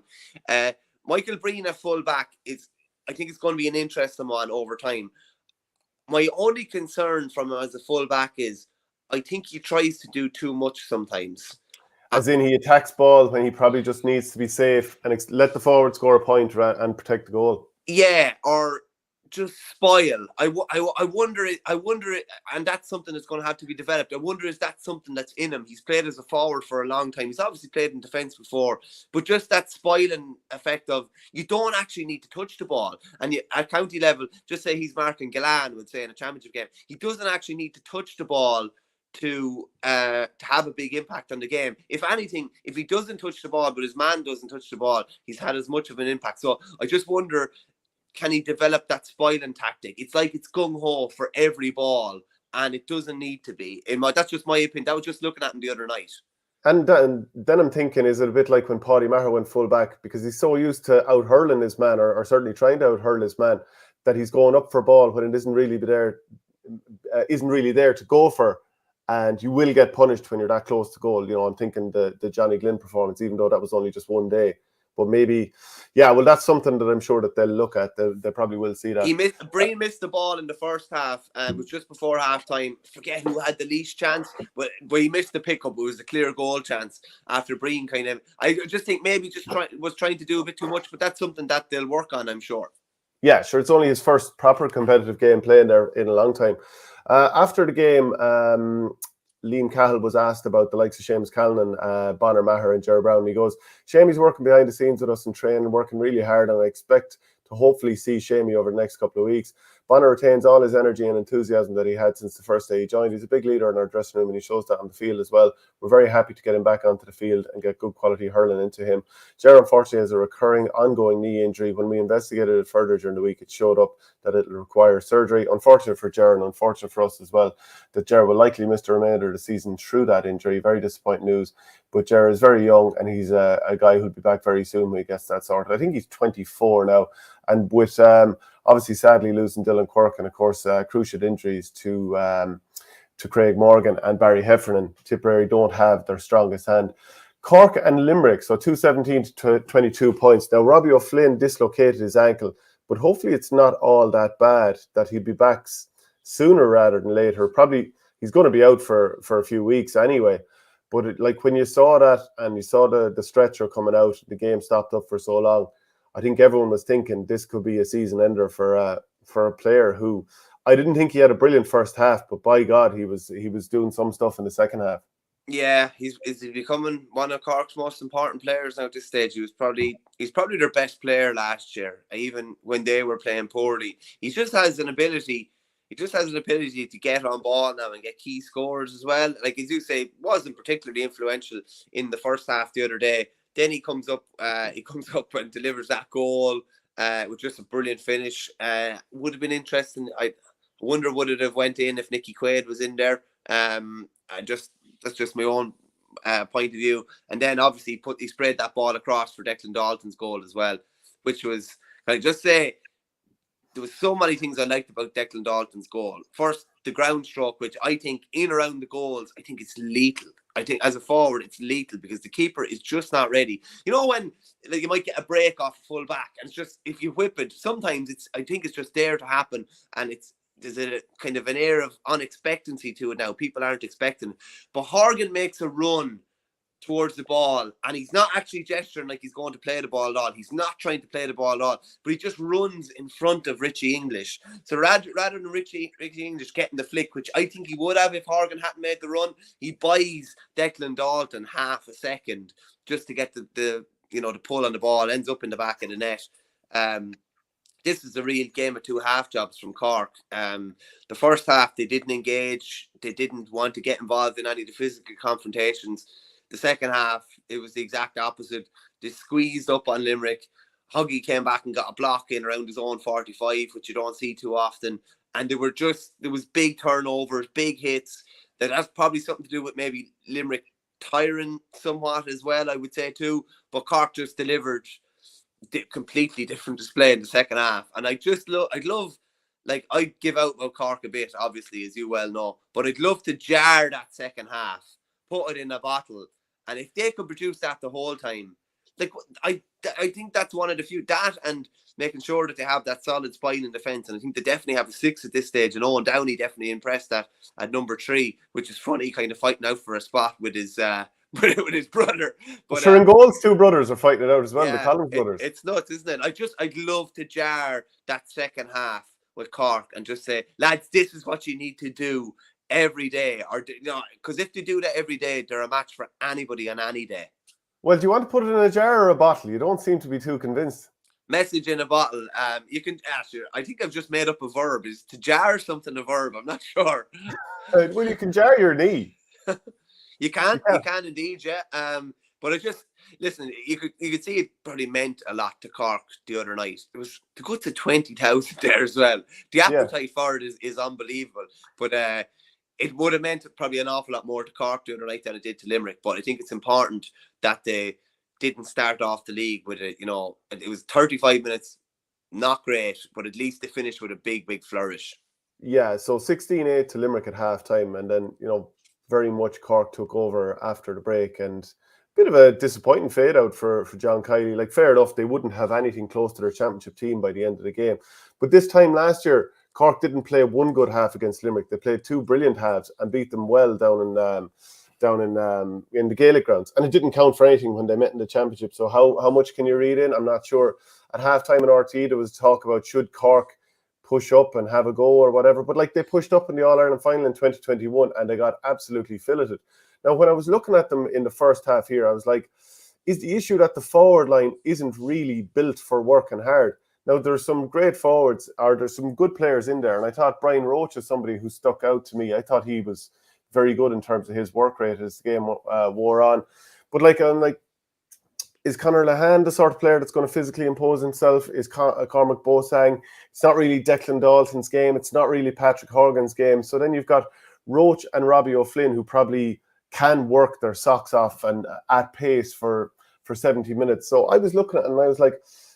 Michael Breen at full back I think it's going to be an interesting one over time. My only concern from him as a full back is I think he tries to do too much sometimes. As in, he attacks ball when he probably just needs to be safe and let the forward score a point and protect the goal. Yeah, or just spoil. I wonder it, and that's something that's going to have to be developed. I wonder, is that something that's in him? He's played as a forward for a long time. He's obviously played in defence before, but just that spoiling effect of, you don't actually need to touch the ball. And at county level, just say he's marking Galan, would say, in a championship game, he doesn't actually need to touch the ball to have a big impact on the game. If anything, if he doesn't touch the ball, but his man doesn't touch the ball, he's had as much of an impact. So I just wonder, can he develop that spoiling tactic? It's like it's gung-ho for every ball, and it doesn't need to be. That's just my opinion. That was just looking at him the other night. And then I'm thinking, is it a bit like when Paudie Maher went full back, because he's so used to out-hurling his man, or certainly trying to out-hurl his man, that he's going up for ball when it isn't really there to go for. And you will get punished when you're that close to goal. You know, I'm thinking the Johnny Glynn performance, even though that was only just one day. But maybe, yeah, well, that's something that I'm sure that they'll look at. They probably will see that. Breen missed the ball in the first half, and it was just before half time. Forget who had the least chance, but he missed the pickup. It was a clear goal chance after Breen kind of. I just think maybe was trying to do a bit too much, but that's something that they'll work on, I'm sure. Yeah, sure. It's only his first proper competitive game playing there in a long time. After the game, Liam Cahill was asked about the likes of Seamus Callanan, Bonner Maher and Ger Brown. He goes, Seamus working behind the scenes with us in training, working really hard, and I expect to hopefully see Seamus over the next couple of weeks. Bonner retains all his energy and enthusiasm that he had since the first day he joined. He's a big leader in our dressing room, and he shows that on the field as well. We're very happy to get him back onto the field and get good quality hurling into him. Ger, unfortunately, has a recurring ongoing knee injury. When we investigated it further during the week, it showed up that it'll require surgery. Unfortunate for Ger, and unfortunate for us as well, that Ger will likely miss the remainder of the season through that injury. Very disappointing news. But Ger is very young, and he's a guy who'll be back very soon when he gets that sorted. I think he's 24 now. And with obviously sadly losing Dylan Quirk, and of course cruciate injuries to Craig Morgan and Barry Heffernan, Tipperary don't have their strongest hand. Cork and Limerick, so 217 to 22 points. Now Robbie O'Flynn dislocated his ankle, but hopefully it's not all that bad, that he'll be back sooner rather than later. Probably he's going to be out for a few weeks anyway. But like when you saw that and you saw the stretcher coming out, the game stopped up for so long, I think everyone was thinking this could be a season ender for a player who I didn't think he had a brilliant first half, but by God, he was doing some stuff in the second half. Yeah, he's becoming one of Cork's most important players now at this stage. He's probably their best player last year, even when they were playing poorly. He just has an ability. He just has an ability to get on ball now and get key scores as well. Like as you say, wasn't particularly influential in the first half the other day. Then he comes up and delivers that goal with just a brilliant finish. Would have been interesting. I wonder would it have went in if Nicky Quaid was in there. That's just my own point of view. And then obviously he sprayed that ball across for Declan Dalton's goal as well, which was, can I just say, there was so many things I liked about Declan Dalton's goal. First, the ground stroke, which I think in around the goals, I think it's lethal. I think as a forward, it's lethal because the keeper is just not ready. You know when you might get a break off full back, and it's just if you whip it, sometimes I think it's just there to happen, and there's a kind of an air of unexpectancy to it now. People aren't expecting, but Horgan makes a run towards the ball, and he's not actually gesturing like he's going to play the ball at all. He's not trying to play the ball at all, but he just runs in front of Richie English. So rather than Richie English getting the flick, which I think he would have if Horgan hadn't made the run, he buys Declan Dalton half a second just to get the pull on the ball, ends up in the back of the net. This is a real game of two half jobs from Cork. The first half, they didn't engage. They didn't want to get involved in any of the physical confrontations. The second half, it was the exact opposite. They squeezed up on Limerick. Huggy came back and got a block in around his own 45, which you don't see too often. And there was big turnovers, big hits. That's probably something to do with maybe Limerick tiring somewhat as well, I would say too. But Cork just delivered completely different display in the second half. And I'd love, like, I'd give out about Cork a bit, obviously, as you well know. But I'd love to jar that second half, put it in a bottle. And if they could produce that the whole time, like I think that's one of the few, that and making sure that they have that solid spine in defence. And I think they definitely have a 6 at this stage. And Owen Downey definitely impressed that at number 3, which is funny, kind of fighting out for a spot with his with his brother. But sure, in goals, 2 brothers are fighting it out as well, yeah, the Collins brothers. It's nuts, isn't it? I'd love to jar that second half with Cork and just say, lads, this is what you need to do every day, or because if they do that every day, they're a match for anybody on any day. Well, do you want to put it in a jar or a bottle? You don't seem to be too convinced. Message in a bottle. You can ask you. I think I've just made up a verb. Is to jar something a verb? I'm not sure. Well, you can jar your knee. You can indeed, yeah. But I just listen. You could see it probably meant a lot to Cork the other night. It was to go to 20,000 there as well. The appetite for it is unbelievable. But it would have meant probably an awful lot more to Cork the other night than it did to Limerick. But I think it's important that they didn't start off the league with it. It was 35 minutes, not great, but at least they finished with a big flourish. Yeah, so 16-8 to Limerick at half time, and then very much Cork took over after the break, and a bit of a disappointing fade out for John Kiley. Like, fair enough, they wouldn't have anything close to their championship team by the end of the game. But this time last year, Cork didn't play one good half against Limerick. They played two brilliant halves and beat them well down in the Gaelic grounds, and it didn't count for anything when they met in the championship. So how much can you read in? I'm not sure. At halftime in RT, there was talk about should Cork push up and have a go or whatever, but like, they pushed up in the All-Ireland final in 2021 and they got absolutely filleted. Now, when I was looking at them in the first half here, I was like, is the issue that the forward line isn't really built for working hard? Now, there's some great forwards, or there's some good players in there, and I thought Brian Roach is somebody who stuck out to me. I thought he was very good in terms of his work rate as the game wore on. But I'm like, is Conor Lehane the sort of player that's going to physically impose himself? Is Cormac Boateng? It's not really Declan Dalton's game. It's not really Patrick Horgan's game. So then you've got Roach and Robbie O'Flynn, who probably can work their socks off and at pace for 70 minutes. So I was looking at it and I was like,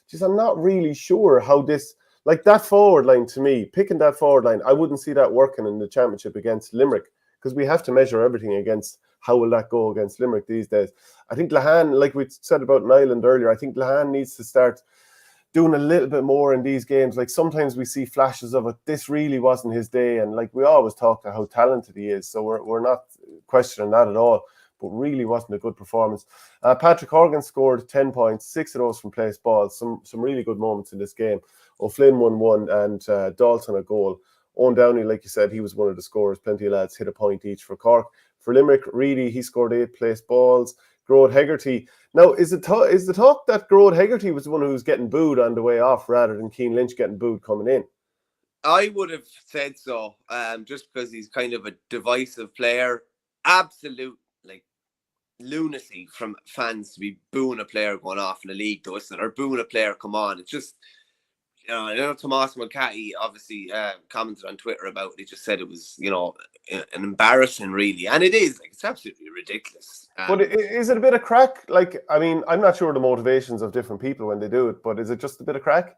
geez, I'm not really sure how this, like, that forward line, to me, picking that forward line, I wouldn't see that working in the championship against Limerick, because we have to measure everything against how will that go against Limerick these days. I think Lehane, like we said about Nyland earlier, I think Lehane needs to start doing a little bit more in these games. Like, sometimes we see flashes of it. This really wasn't his day, and like, we always talk about how talented he is, so we're not questioning that at all, but really wasn't a good performance. Patrick Horgan scored 10 points, 6 of those from place balls. Some really good moments in this game. O'Flynn won one, and Dalton a goal. Owen Downey, like you said, he was one of the scorers. Plenty of lads hit a point each for Cork. For Limerick, Reedy, he scored 8 place balls. Gearóid Hegarty. Now, is the talk that Gearóid Hegarty was the one who was getting booed on the way off rather than Cian Lynch getting booed coming in? I would have said so, just because he's kind of a divisive player. Absolute, like, lunacy from fans to be booing a player going off in the league, though, isn't it? Or booing a player come on. It's just, I know Tomás Mulcahy obviously commented on Twitter about it. He just said it was, an embarrassing, really. And it is. Like, it's absolutely ridiculous. But is it a bit of crack? Like, I mean, I'm not sure the motivations of different people when they do it, but is it just a bit of crack?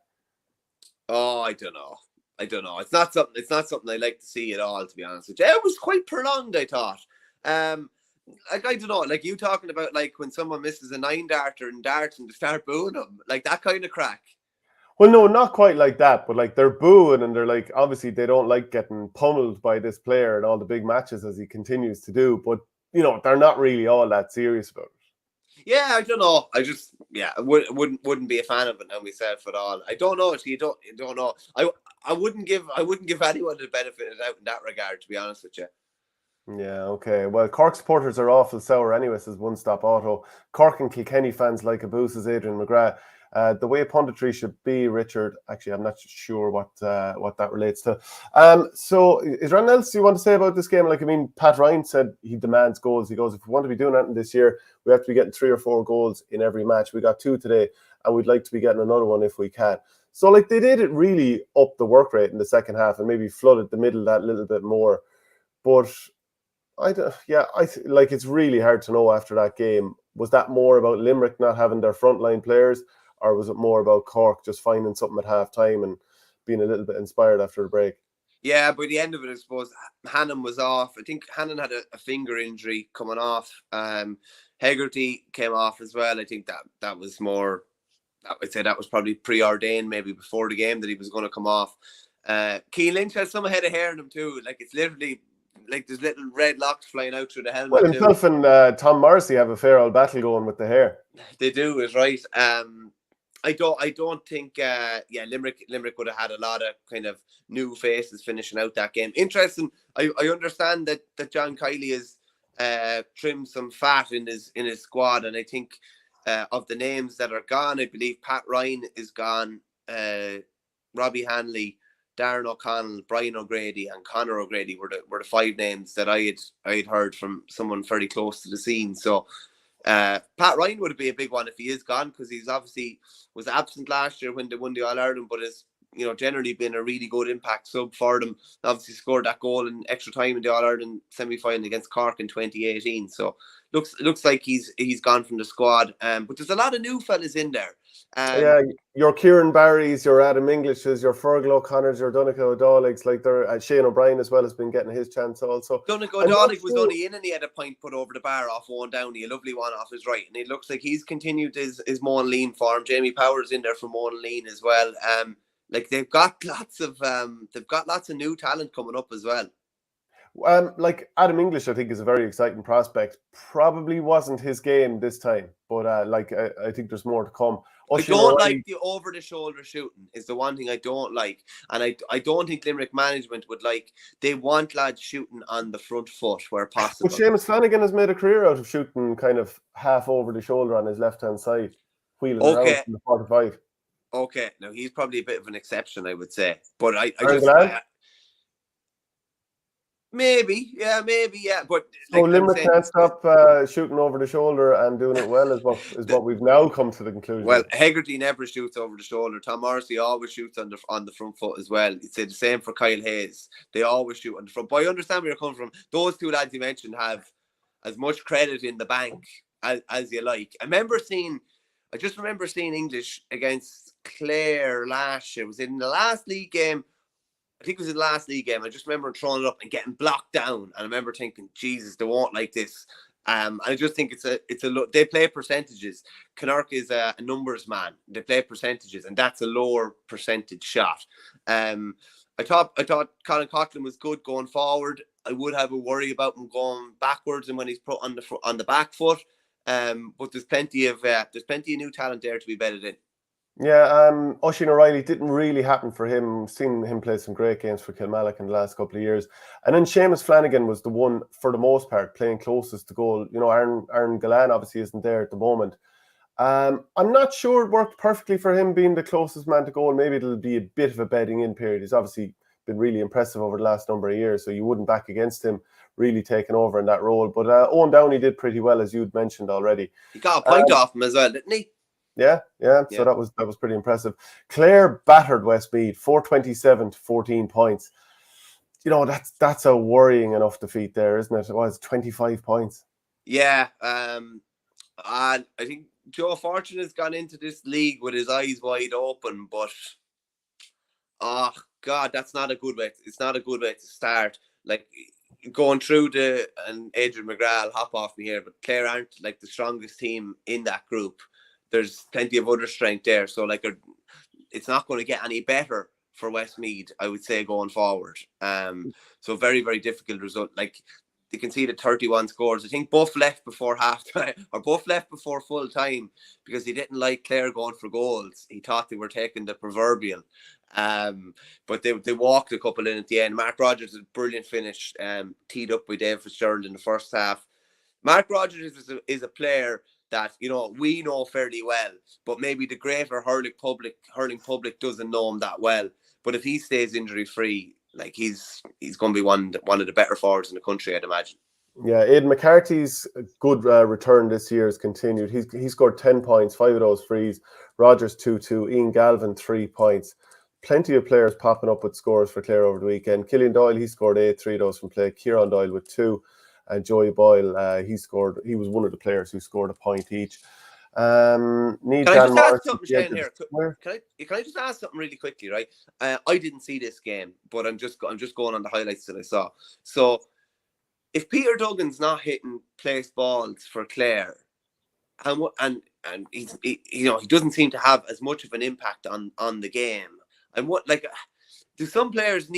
Oh, I don't know. It's not something I like to see at all, to be honest with you. It was quite prolonged, I thought. Like, I don't know, like you talking about, like, when someone misses a 9-darter in darts and they start booing them, like that kind of crack. Well, no, not quite like that, but like, they're booing and they're like, obviously they don't like getting pummeled by this player in all the big matches as he continues to do, but they're not really all that serious about it. Yeah, I don't know. I just, wouldn't be a fan of it now myself at all. I don't know. You don't know. I wouldn't give anyone the benefit of the doubt in that regard, to be honest with you. Yeah, okay. Well, Cork supporters are awful sour anyway, says One Stop Auto. Cork and Kilkenny fans like a boo, says Adrian McGrath. The way punditry should be, Richard. Actually, I'm not sure what that relates to. So is there anything else you want to say about this game? Like, I mean, Pat Ryan said he demands goals. He goes, if we want to be doing anything this year, we have to be getting 3 or 4 goals in every match. We got 2 today, and we'd like to be getting another one if we can. So, like, they did it really up the work rate in the second half and maybe flooded the middle that little bit more. But it's really hard to know after that game. Was that more about Limerick not having their frontline players, or was it more about Cork just finding something at half time and being a little bit inspired after the break? Yeah, by the end of it, I suppose Hannon was off. I think Hannon had a finger injury coming off. Hegarty came off as well. I think that was more, I'd say that was probably preordained maybe before the game that he was going to come off. Cian Lynch has some head of hair in him too. Like, it's literally like there's little red locks flying out through the helmet. Well, himself and Tom Morrissey have a fair old battle going with the hair. They do, is right. I don't think Limerick would have had a lot of kind of new faces finishing out that game. Interesting. I understand that John Kiley has trimmed some fat in his squad, and I think of the names that are gone, I believe Pat Ryan is gone, Robbie Hanley, Darren O'Connell, Brian O'Grady, and Conor O'Grady were the 5 names that I had heard from someone very close to the scene. So Pat Ryan would be a big one if he is gone, because he's obviously was absent last year when they won the All-Ireland, but has generally been a really good impact sub for them. Obviously scored that goal in extra time in the All-Ireland semi-final against Cork in 2018. So looks like he's gone from the squad. But there's a lot of new fellas in there. Yeah, your Kieran Barrys, your Adam Englishes, your Fergal O'Connors, your Donncha O'Dowligs, like they're Shane O'Brien as well has been getting his chance also. Donncha O'Dowlig was only in, and he had a point put over the bar off Owen Downey, a lovely one off his right, and it looks like he's continued his Moan Lean form. Jamie Powers in there for Moan Lean as well. Like they've got lots of new talent coming up as well. Like Adam English, I think is a very exciting prospect. Probably wasn't his game this time, but I think there's more to come. I don't like the over-the-shoulder shooting is the one thing I don't like. And I don't think Limerick management would like. They want lads shooting on the front foot where possible. But Seamus Flanagan has made a career out of shooting kind of half over the shoulder on his left-hand side, wheeling around from the 45. Okay, now he's probably a bit of an exception, I would say. But maybe, yeah. But so Limerick can't stop shooting over the shoulder and doing it well, is what we've now come to the conclusion. Well, Hegarty never shoots over the shoulder. Tom Morrissey always shoots on the front foot as well. You'd say the same for Kyle Hayes. They always shoot on the front. But I understand where you're coming from. Those 2 lads you mentioned have as much credit in the bank as you like. I just remember seeing English against Clare last year. It was in the last league game. I think it was in the last league game. I just remember throwing it up and getting blocked down. And I remember thinking, Jesus, they won't like this. I just think they play percentages. Connacht is a numbers man. They play percentages, and that's a lower percentage shot. I thought Colin Coughlin was good going forward. I would have a worry about him going backwards and when he's put on the back foot. But there's plenty of new talent there to be bedded in. Yeah, Oisin O'Reilly didn't really happen for him. Seen him play some great games for Kilmallock in the last couple of years. And then Seamus Flanagan was the one, for the most part, playing closest to goal. Aaron Gallan obviously isn't there at the moment. I'm not sure it worked perfectly for him being the closest man to goal. Maybe it'll be a bit of a bedding in period. He's obviously been really impressive over the last number of years, so you wouldn't back against him really taking over in that role. But Owen Downey did pretty well, as you'd mentioned already. He got a point off him as well, didn't he? Yeah. So that was pretty impressive. Clare battered Westmeath 427 to 14 points. That's a worrying enough defeat there, isn't it? It was 25 points. Yeah. And I think Joe Fortune has gone into this league with his eyes wide open, but oh God, that's not a good way. It's not a good way to start. Like going through and Adrian McGrath will hop off me here, but Clare aren't like the strongest team in that group. There's plenty of other strength there. So it's not going to get any better for Westmeath, I would say, going forward. So very, very difficult result. Like they conceded 31 scores. I think both left before halftime or both left before full time because he didn't like Clare going for goals. He thought they were taking the proverbial. But they walked a couple in at the end. Mark Rogers had a brilliant finish, teed up by Dave Fitzgerald in the first half. Mark Rogers is a player that we know fairly well, but maybe the greater hurling public doesn't know him that well. But if he stays injury free, like he's going to be one of the better forwards in the country, I'd imagine. Yeah, Aidan McCarthy's good return this year has continued. He scored 10 points, 5 of those frees. Rogers 2-2, Ian Galvin 3 points. Plenty of players popping up with scores for Clare over the weekend. Killian Doyle, he scored 8, 3 of those from play. Kieran Doyle with 2. And Joey Boyle, he was one of the players who scored a point each. Can I just ask something, Shane, here? Can I just ask something really quickly, right? I didn't see this game, but I'm just going on the highlights that I saw. So, if Peter Duggan's not hitting place balls for Clare, and he doesn't seem to have as much of an impact on the game, and do some players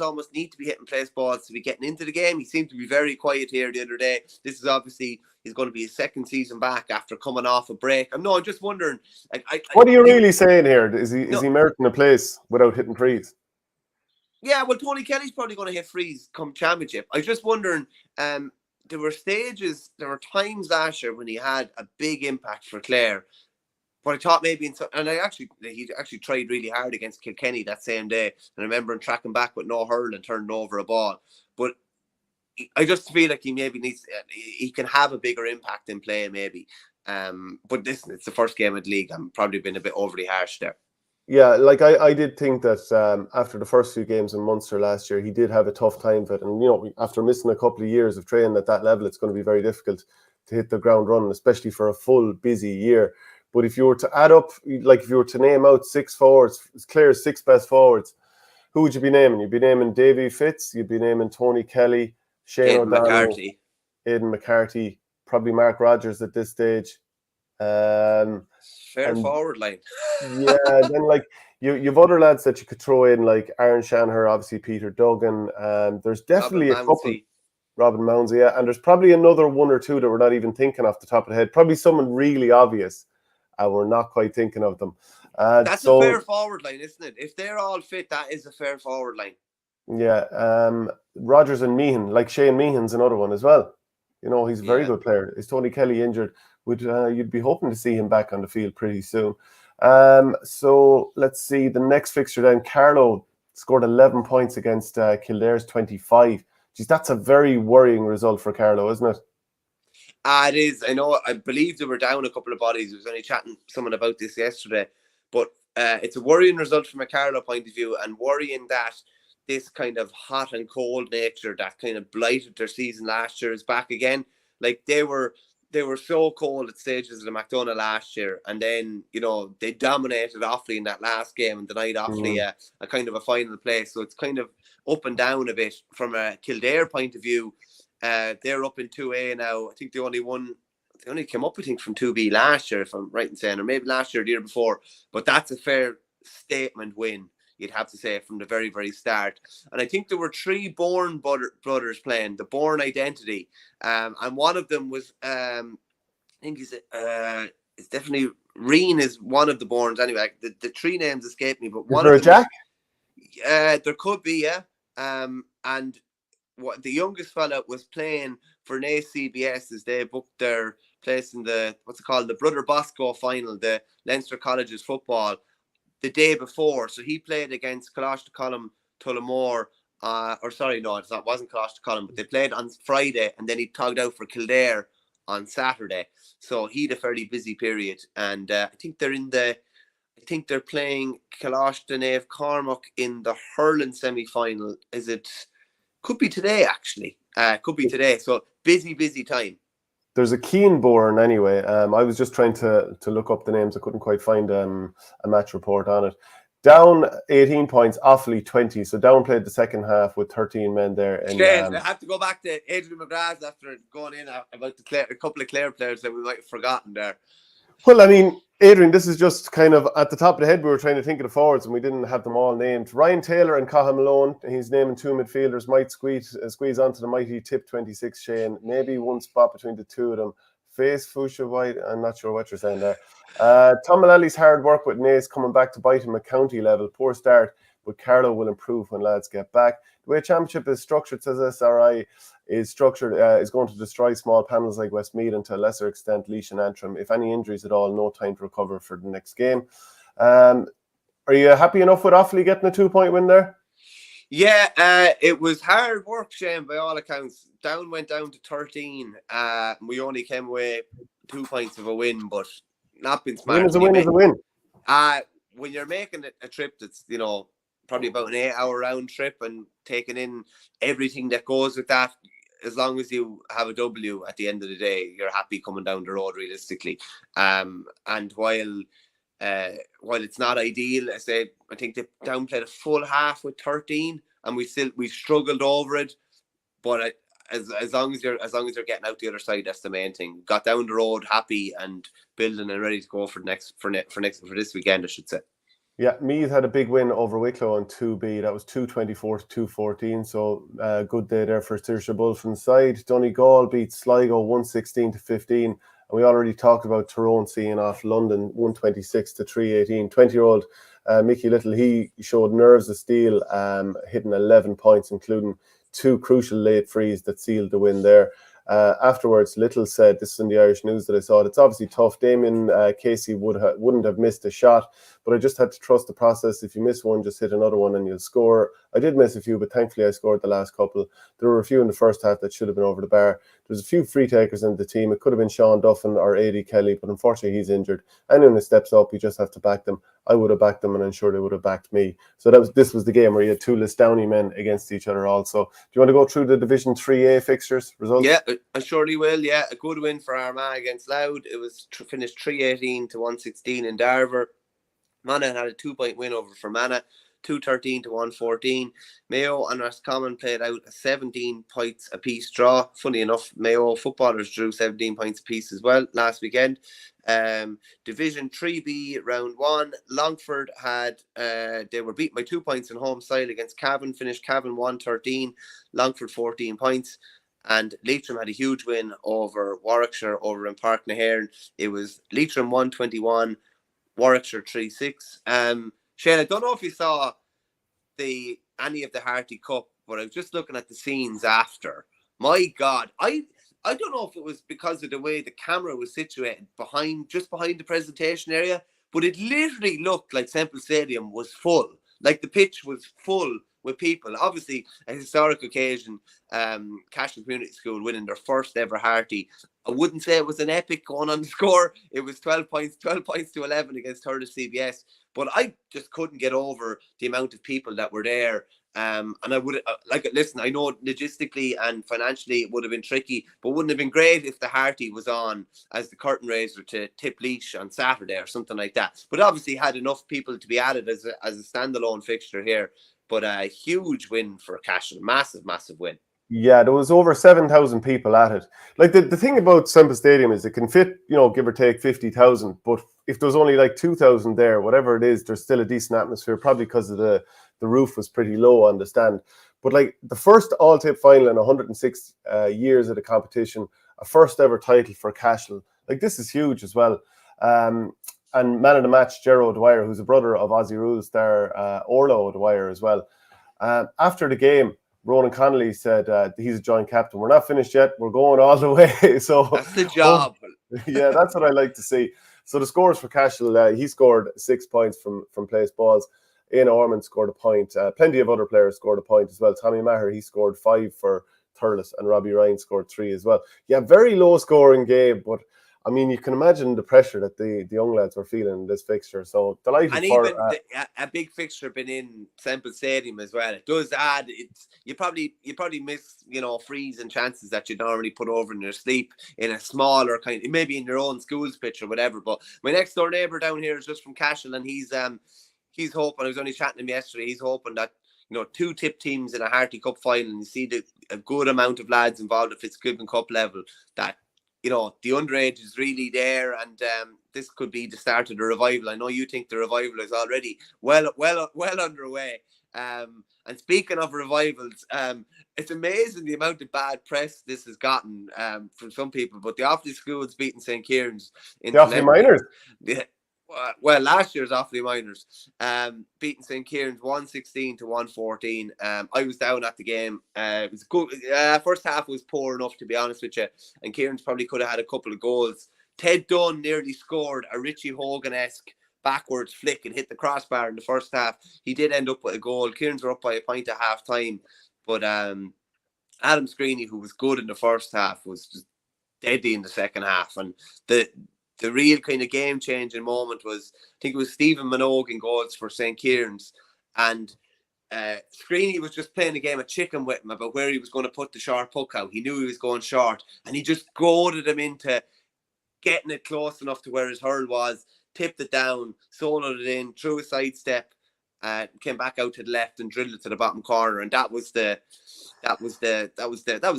almost need to be hitting place balls to be getting into the game? He seemed to be very quiet here the other day. This is obviously he's going to be his second season back after coming off a break. I'm just wondering. Like, what are you really saying here? Is No. he meriting a place without hitting threes? Yeah, well, Tony Kelly's probably going to hit frees come championship. I was just wondering, there were times last year when he had a big impact for Clare. But I thought maybe, he actually tried really hard against Kilkenny that same day. And I remember him tracking back with no hurl and turning over a ball. But I just feel like he maybe he can have a bigger impact in play maybe. But listen, it's the first game of the league. I'm probably been a bit overly harsh there. Yeah, like I did think that after the first few games in Munster last year, he did have a tough time of it. And, after missing a couple of years of training at that level, it's going to be very difficult to hit the ground running, especially for a full, busy year. But if you were to add up, like if you were to name out 6 forwards, it's Clare's 6 best forwards, who would you be naming? You'd be naming Davy Fitz, you'd be naming Tony Kelly, Shane O'Donnell, Aidan McCarthy, probably Mark Rogers at this stage. Fair forward line. Yeah, then like you've other lads that you could throw in, like Aaron Shanaher, obviously Peter Duggan, and there's definitely a couple. Robin Mounsey, yeah, and there's probably another 1 or 2 that we're not even thinking off the top of the head. Probably someone really obvious, and we're not quite thinking of them. That's a fair forward line, isn't it? If they're all fit, that is a fair forward line. Yeah, Rogers and Meehan, like Shane Meehan's another one as well. He's a very good player. Is Tony Kelly injured? You'd be hoping to see him back on the field pretty soon. So let's see the next fixture then. Carlow scored 11 points against Kildare's 25. Geez, that's a very worrying result for Carlow, isn't it? It is. I believe they were down a couple of bodies. I was only chatting to someone about this yesterday. But it's a worrying result from a Carlow point of view, and worrying that this kind of hot and cold nature that kind of blighted their season last year is back again. Like they were so cold at stages of the McDonagh last year, and then they dominated Offaly in that last game and denied Offaly a kind of a final place. So it's kind of up and down a bit from a Kildare point of view. They're up in 2A now. I think they only came up, I think, from 2B last year, if I'm right in saying, or maybe last year or the year before. But that's a fair statement win, you'd have to say, from the very, very start. And I think there were 3 Bourne brothers playing, the Bourne identity. And one of them was, I think it's definitely, Reen is one of the Bournes anyway. The 3 names escape me, but one of them. Jack? There could be, yeah. And what the youngest fella was playing for Naas CBS as they booked their place in the Brother Bosco final, the Leinster Colleges football, the day before. So he played against Coláiste Column Tullamore, it wasn't Coláiste Column, but they played on Friday, and then he togged out for Kildare on Saturday. So he had a fairly busy period, and I think they're playing Coláiste Nave Cormac in the hurling semi-final. Could be today, actually. Could be today. So busy time. There's a Keane Bourne anyway. I was just trying to look up the names. I couldn't quite find a match report on it. Down 18 points, Offaly 20. So Down played the second half with 13 men there. Shane, I have to go back to Adrian McGrath after going in about a couple of Clare players that we might have forgotten there. Well, I mean, Adrian, this is just kind of at the top of the head. We were trying to think of the forwards and we didn't have them all named. Ryan Taylor and Cathal Malone, he's naming 2 midfielders, might squeeze onto the mighty Tipp 26 Shane. Maybe one spot between the 2 of them. Face Fuchsia White, I'm not sure what you're saying there. Tom Mullally's hard work with Naas coming back to bite him at county level. Poor start, but Carlow will improve when lads get back. The way championship is structured, says SRI, is going to destroy small panels like Westmeath and to a lesser extent Laois and Antrim. If any injuries at all, no time to recover for the next game. Are you happy enough with Offaly getting a 2-point win there? Yeah, it was hard work, Shane, by all accounts. Down went down to 13. We only came away 2 points of a win, but not been smart. Win is a win. When you're making a trip that's, probably about an 8-hour round trip and taking in everything that goes with that, as long as you have a W at the end of the day, you're happy coming down the road realistically. And while it's not ideal, I think they downplayed a full half with 13, and we struggled over it. But as long as you're getting out the other side, that's the main thing. Got down the road happy and building and ready to go for this weekend, I should say. Yeah, Meath had a big win over Wicklow on 2B. That was 224 to 214. So good day there for Saoirse Bull from the side. Donegal beat Sligo 116 to 15. And we already talked about Tyrone seeing off London 126 to 318. 20-year-old Mickey Little, he showed nerves of steel, hitting 11 points, including 2 crucial late frees that sealed the win there. Afterwards, Little said, this is in the Irish News that I saw, it's obviously tough. Damien Casey wouldn't have missed a shot, but I just had to trust the process. If you miss one, just hit another one and you'll score. I did miss a few, but thankfully I scored the last couple. There were a few in the first half that should have been over the bar. There's a few free takers in the team. It could have been Sean Duffin or A.D. Kelly, but unfortunately he's injured. Anyone who steps up, you just have to back them. I would have backed them, and I'm sure they would have backed me. So this was the game where you had 2 Listownie men against each other also. Do you want to go through the Division 3A fixtures results? Yeah, I surely will. Yeah, a good win for Armagh against Louth. It was finished 318 to 116 in Darver. Monaghan had a 2-point win over Fermanagh, 213 to 114. Mayo and Roscommon played out a 17 points apiece draw. Funny enough, Mayo footballers drew 17 points apiece as well last weekend. Division 3B round 1, Longford had they were beaten by 2 points in home style against Cavan. Finished Cavan 113, Longford 14 points. And Leitrim had a huge win over Warwickshire over in Park Nahairn. It was Leitrim 121, Warwickshire 3-6. Shane, I don't know if you saw any of the Harty Cup, but I was just looking at the scenes after. My God, I don't know if it was because of the way the camera was situated just behind the presentation area, but it literally looked like Semple Stadium was full. Like the pitch was full with people. Obviously, a historic occasion. Cashel Community School winning their first ever Harty. I wouldn't say it was an epic going on the score. It was 12 points to 11 against Hurling CBS. But I just couldn't get over the amount of people that were there. And I would listen, I know logistically and financially it would have been tricky, but wouldn't have been great if the Harty was on as the curtain raiser to Tipp on Saturday or something like that. But obviously had enough people to be added as a standalone fixture here. But a huge win for Cashel, massive win. Yeah, there was over 7,000 people at it. Like the thing about Semple Stadium is it can fit, give or take 50,000. But if there's only like 2,000 there, whatever it is, there's still a decent atmosphere, probably because of the roof was pretty low on the stand. But like the first all-tip final in 106 years of the competition, a first ever title for Cashel. Like this is huge as well. And man of the match, Gerard O'Dwyer, who's a brother of Aussie Rules star Orlo O'Dwyer as well. After the game, Ronan Connolly said he's a joint captain. We're not finished yet. We're going all the way. So that's the job. Yeah, that's what I like to see. So the scores for Cashel, he scored 6 points from place balls. Ian Ormond scored a point. Plenty of other players scored a point as well. Tommy Maher, he scored 5 for Thurles, and Robbie Ryan scored 3 as well. Yeah, very low scoring game, but I mean, you can imagine the pressure that the young lads were feeling in this fixture. So delighted and for... even a big fixture been in Semple Stadium as well. It does add. You probably miss frees and chances that you normally put over in your sleep in a smaller kind. Maybe in your own school's pitch or whatever. But my next door neighbour down here is just from Cashel, and he's hoping. I was only chatting to him yesterday. He's hoping that 2 Tipp teams in a Harty Cup final, and you see a good amount of lads involved at Fitzgibbon Cup level, that the underage is really there, and this could be the start of the revival. I know you think the revival is already well underway. And speaking of revivals, it's amazing the amount of bad press this has gotten from some people. But the Offaly Schools beating St. Kieran's in the Offaly Miners. Well, last year's Offaly Miners beating St. Kieran's 116 to 114. I was down at the game. It was good. First half was poor enough, to be honest with you, and Kieran's probably could have had a couple of goals. Ted Dunn nearly scored a Richie Hogan-esque backwards flick and hit the crossbar in the first half. He did end up with a goal. Kieran's were up by a point at half time, but Adam Screeney, who was good in the first half, was just deadly in the second half. And the real kind of game-changing moment was, I think it was Stephen Minogue in goals for St. Kieran's, and Screeney was just playing a game of chicken with him about where he was going to put the short puck out. He knew he was going short, and he just goaded him into getting it close enough to where his hurl was, tipped it down, soloed it in, threw a sidestep, came back out to the left and drilled it to the bottom corner, and that was the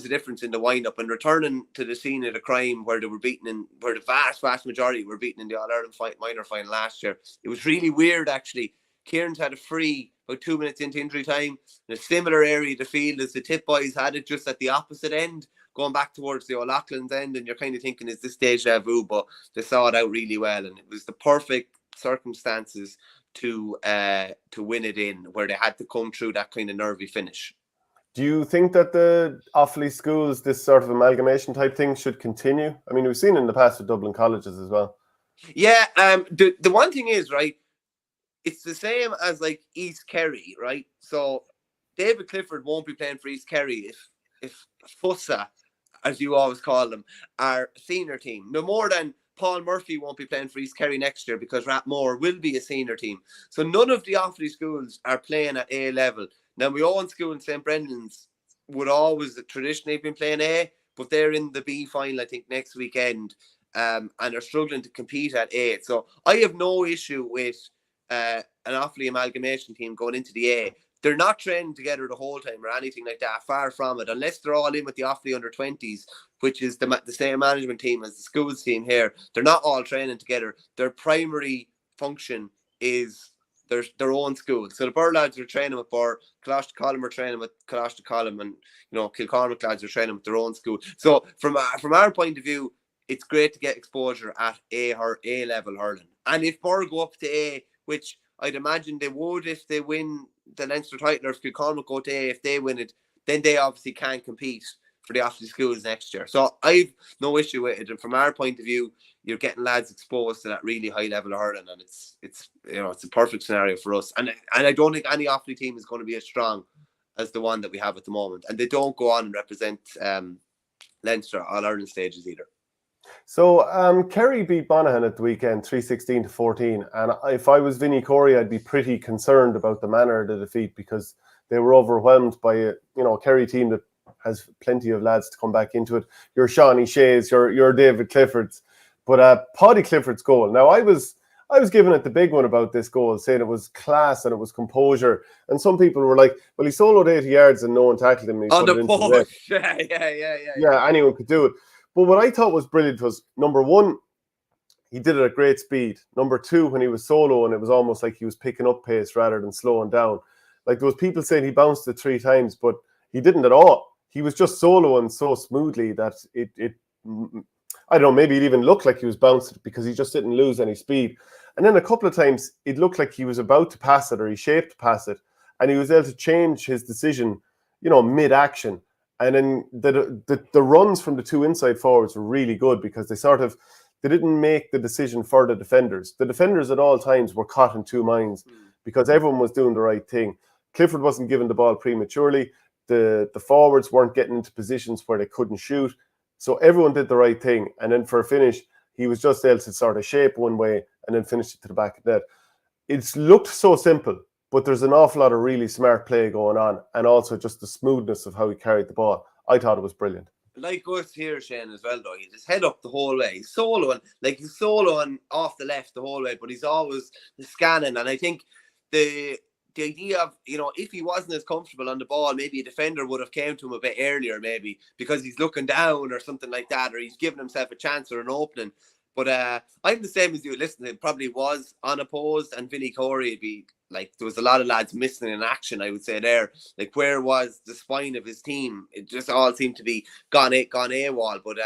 difference in the wind-up. And returning to the scene of the crime where they were beaten where the vast majority were beaten in the All-Ireland minor final last year, it was really weird actually Kieran's had a free about 2 minutes into injury time in a similar area of the field as the Tipp boys had it, just at the opposite end, going back towards the O'Loughlin's end, and you're kind of thinking, is this deja vu? But they saw it out really well, and it was the perfect circumstances to win it in, where they had to come through that kind of nervy finish. Do you think that the Offaly schools, this sort of amalgamation type thing, should continue? I mean, we've seen in the past with Dublin colleges as well. Yeah, the one thing is, right, it's the same as like East Kerry, right? So David Clifford won't be playing for East Kerry if Fussa, as you always call them, are a senior team. No more than Paul Murphy won't be playing for East Kerry next year because Rathmore will be a senior team. So none of the Offaly schools are playing at A level. Now, my own school in St. Brendan's would always traditionally been playing A, but they're in the B final, I think, next weekend, and are struggling to compete at A. So I have no issue with an Offaly amalgamation team going into the A. They're not training together the whole time or anything like that, far from it, unless they're all in with the Offaly under-20s, which is the same management team as the schools team here. They're not all training together. Their primary function is their own school. So the Burr lads are training with Burr, Coláiste Column are training with Coláiste Column, and Kilcormac lads are training with their own school. So from our point of view, it's great to get exposure at A level hurling. And if Burr go up to A, which I'd imagine they would if they win the Leinster title, or if Kilcormac go to A, if they win it, then they obviously can't compete for the Offaly schools next year. So I've no issue with it. And from our point of view, you're getting lads exposed to that really high level of hurling, and it's a perfect scenario for us. And I don't think any Offaly team is going to be as strong as the one that we have at the moment. And they don't go on and represent Leinster All Ireland stages either. So Kerry beat Monaghan at the weekend, 3-16-14. And if I was Vinnie Corey, I'd be pretty concerned about the manner of the defeat, because they were overwhelmed by a Kerry team that has plenty of lads to come back into it. Your Shawnee Shays, your David Cliffords. But Paudie Clifford's goal. Now, I was giving it the big one about this goal, saying it was class and it was composure. And some people were like, well, he soloed 80 yards and no one tackled him. He on put the it into post. the net. Yeah, anyone could do it. But what I thought was brilliant was, number one, he did it at great speed. Number two, when he was soloing, it was almost like he was picking up pace rather than slowing down. Like, there was people saying he bounced it 3 times, but he didn't at all. He was just soloing so smoothly that it I don't know, maybe it even looked like he was bouncing because he just didn't lose any speed. And then a couple of times, it looked like he was about to pass it, or he shaped to pass it, and he was able to change his decision, mid-action. And then the runs from the 2 inside forwards were really good, because they didn't make the decision for the defenders. The defenders at all times were caught in 2 minds, because everyone was doing the right thing. Clifford wasn't given the ball prematurely. The forwards weren't getting into positions where they couldn't shoot. So everyone did the right thing. And then for a finish, he was just able to sort of shape one way and then finish it to the back of the net. It's looked so simple, but there's an awful lot of really smart play going on, and also just the smoothness of how he carried the ball. I thought it was brilliant. Like us here, Shane, as well, though. He just head up the whole way. He's soloing off the left the whole way, but he's always scanning. And I think the idea of, if he wasn't as comfortable on the ball, maybe a defender would have came to him a bit earlier, maybe because he's looking down or something like that, or he's giving himself a chance or an opening. But I'm the same as you. Listen, it probably was unopposed, and Vinnie Corey would be like, there was a lot of lads missing in action, I would say there. Like, where was the spine of his team? It just all seemed to be gone AWOL. But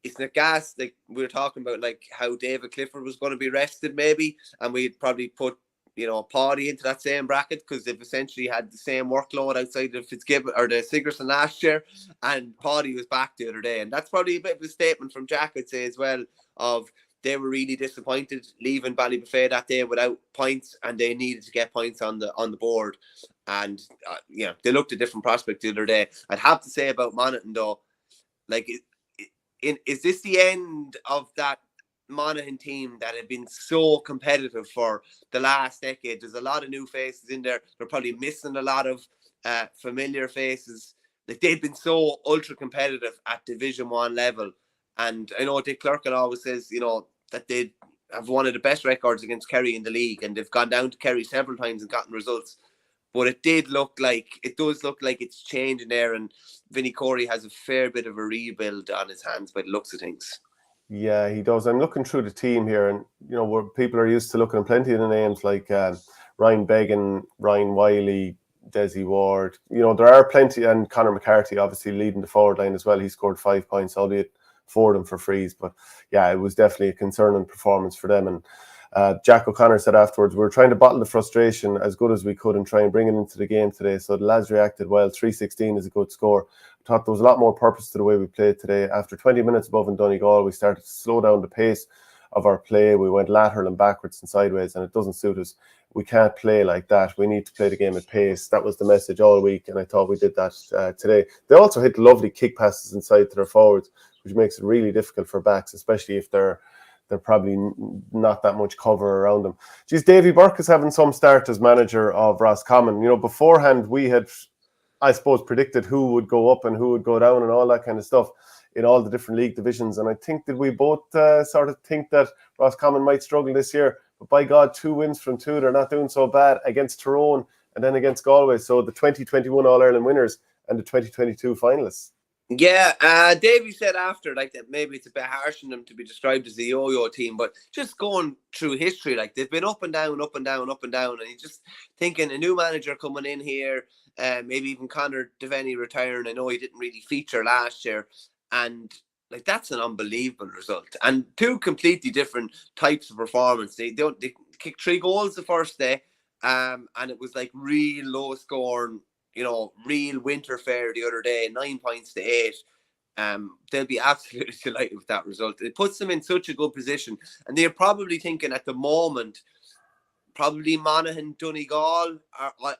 it's not gas. Like, we were talking about, like, how David Clifford was going to be rested, maybe, and we'd probably put Paudie into that same bracket, because they've essentially had the same workload outside of Fitzgibbon or the Sigerson last year, and Paudie was back the other day. And that's probably a bit of a statement from Jack, I'd say, as well, of they were really disappointed leaving Ballybuffet that day without points, and they needed to get points on the board. And they looked a different prospect the other day. I'd have to say about Monaghan, though, like, is this the end of that Monaghan team that had been so competitive for the last decade? There's a lot of new faces in there. They're probably missing a lot of familiar faces. Like, they've been so ultra competitive at Division 1 level. And I know Dick Clerkin always says, that they have one of the best records against Kerry in the league, and they've gone down to Kerry several times and gotten results. But it does look like it's changing there, and Vinnie Corey has a fair bit of a rebuild on his hands by the looks of things. Yeah, he does. I'm looking through the team here, and where people are used to looking at plenty of the names like Ryan Began, Ryan Wiley, Desi Ward. There are plenty, and Conor McCarthy obviously leading the forward line as well. He scored 5 points, albeit 4 of them for frees. But yeah, it was definitely a concerning performance for them. And Jack O'Connor said afterwards, we were trying to bottle the frustration as good as we could and try and bring it into the game today. So the lads reacted well. 3-16 is a good score. I thought there was a lot more purpose to the way we played today. After 20 minutes above in Donegal, we started to slow down the pace of our play. We went lateral and backwards and sideways, and it doesn't suit us. We can't play like that. We need to play the game at pace. That was the message all week, and I thought we did that today. They also hit lovely kick passes inside to their forwards, which makes it really difficult for backs, especially if they're probably not that much cover around them. Geez, Davy Burke is having some start as manager of Roscommon. Beforehand we had, I suppose, predicted who would go up and who would go down and all that kind of stuff in all the different league divisions. And I think that we both sort of think that Roscommon might struggle this year. But by God, 2 wins from 2, they're not doing so bad against Tyrone and then against Galway. So the 2021 All-Ireland winners and the 2022 finalists. Yeah, Davey said after, like, that maybe it's a bit harsh on them to be described as a yo-yo team, but just going through history, like, they've been up and down, up and down, up and down, and you're just thinking a new manager coming in here, maybe even Conor Devaney retiring. I know he didn't really feature last year, and like, that's an unbelievable result, and 2 completely different types of performance. They kicked 3 goals the first day, and it was like real low scoring, real winter fare the other day, 9 points to 8. They'll be absolutely delighted with that result. It puts them in such a good position, and they're probably thinking at the moment, probably Monaghan, Donegal.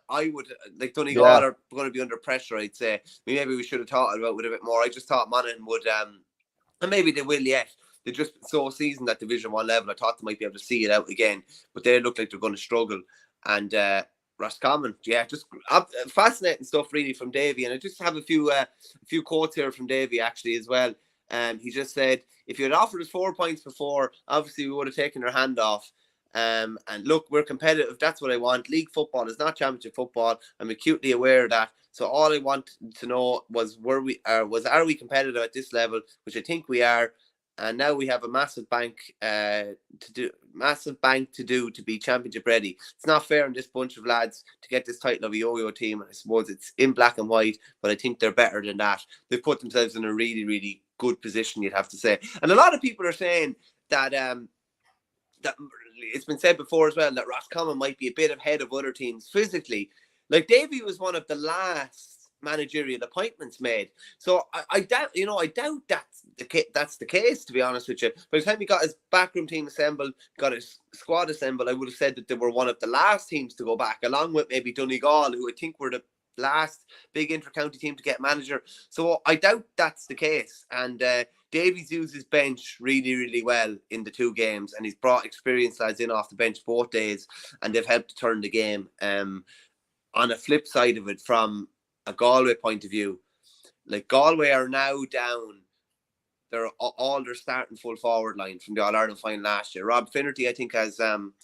I would like Donegal are going to be under pressure. I'd say maybe we should have thought about it a bit more. I just thought Monaghan would, and maybe they will yet. They're just so seasoned at Division 1 level. I thought they might be able to see it out again, but they look like they're going to struggle. And Roscommon, yeah, just fascinating stuff really from Davy. And I just have a few quotes here from Davy actually as well. He just said, if you had offered us 4 points before, obviously we would have taken our hand off. And look, we're competitive. That's what I want. League football is not championship football. I'm acutely aware of that. So all I want to know was are we competitive at this level, which I think we are. And now we have a massive bank to do to be championship ready. It's not fair on this bunch of lads to get this title of a yo-yo team. I suppose it's in black and white, but I think they're better than that. They've put themselves in a really, really good position, you'd have to say. And a lot of people are saying that that it's been said before as well that Roscommon might be a bit ahead of other teams physically. Like, Davy was one of the last managerial appointments made, so I doubt that's the case, to be honest with you. By the time he got his backroom team assembled, got his squad assembled, I would have said that they were one of the last teams to go back, along with maybe Donegal, who I think were the last big inter-county team to get manager. So I doubt that's the case. And Davies used his bench really, really well in the 2 games, and he's brought experienced lads in off the bench both days, and they've helped to turn the game. On a flip side of it, from a Galway point of view, like, Galway are now down. They're all their starting full forward line from the All-Ireland final last year. Rob Finnerty, I think, has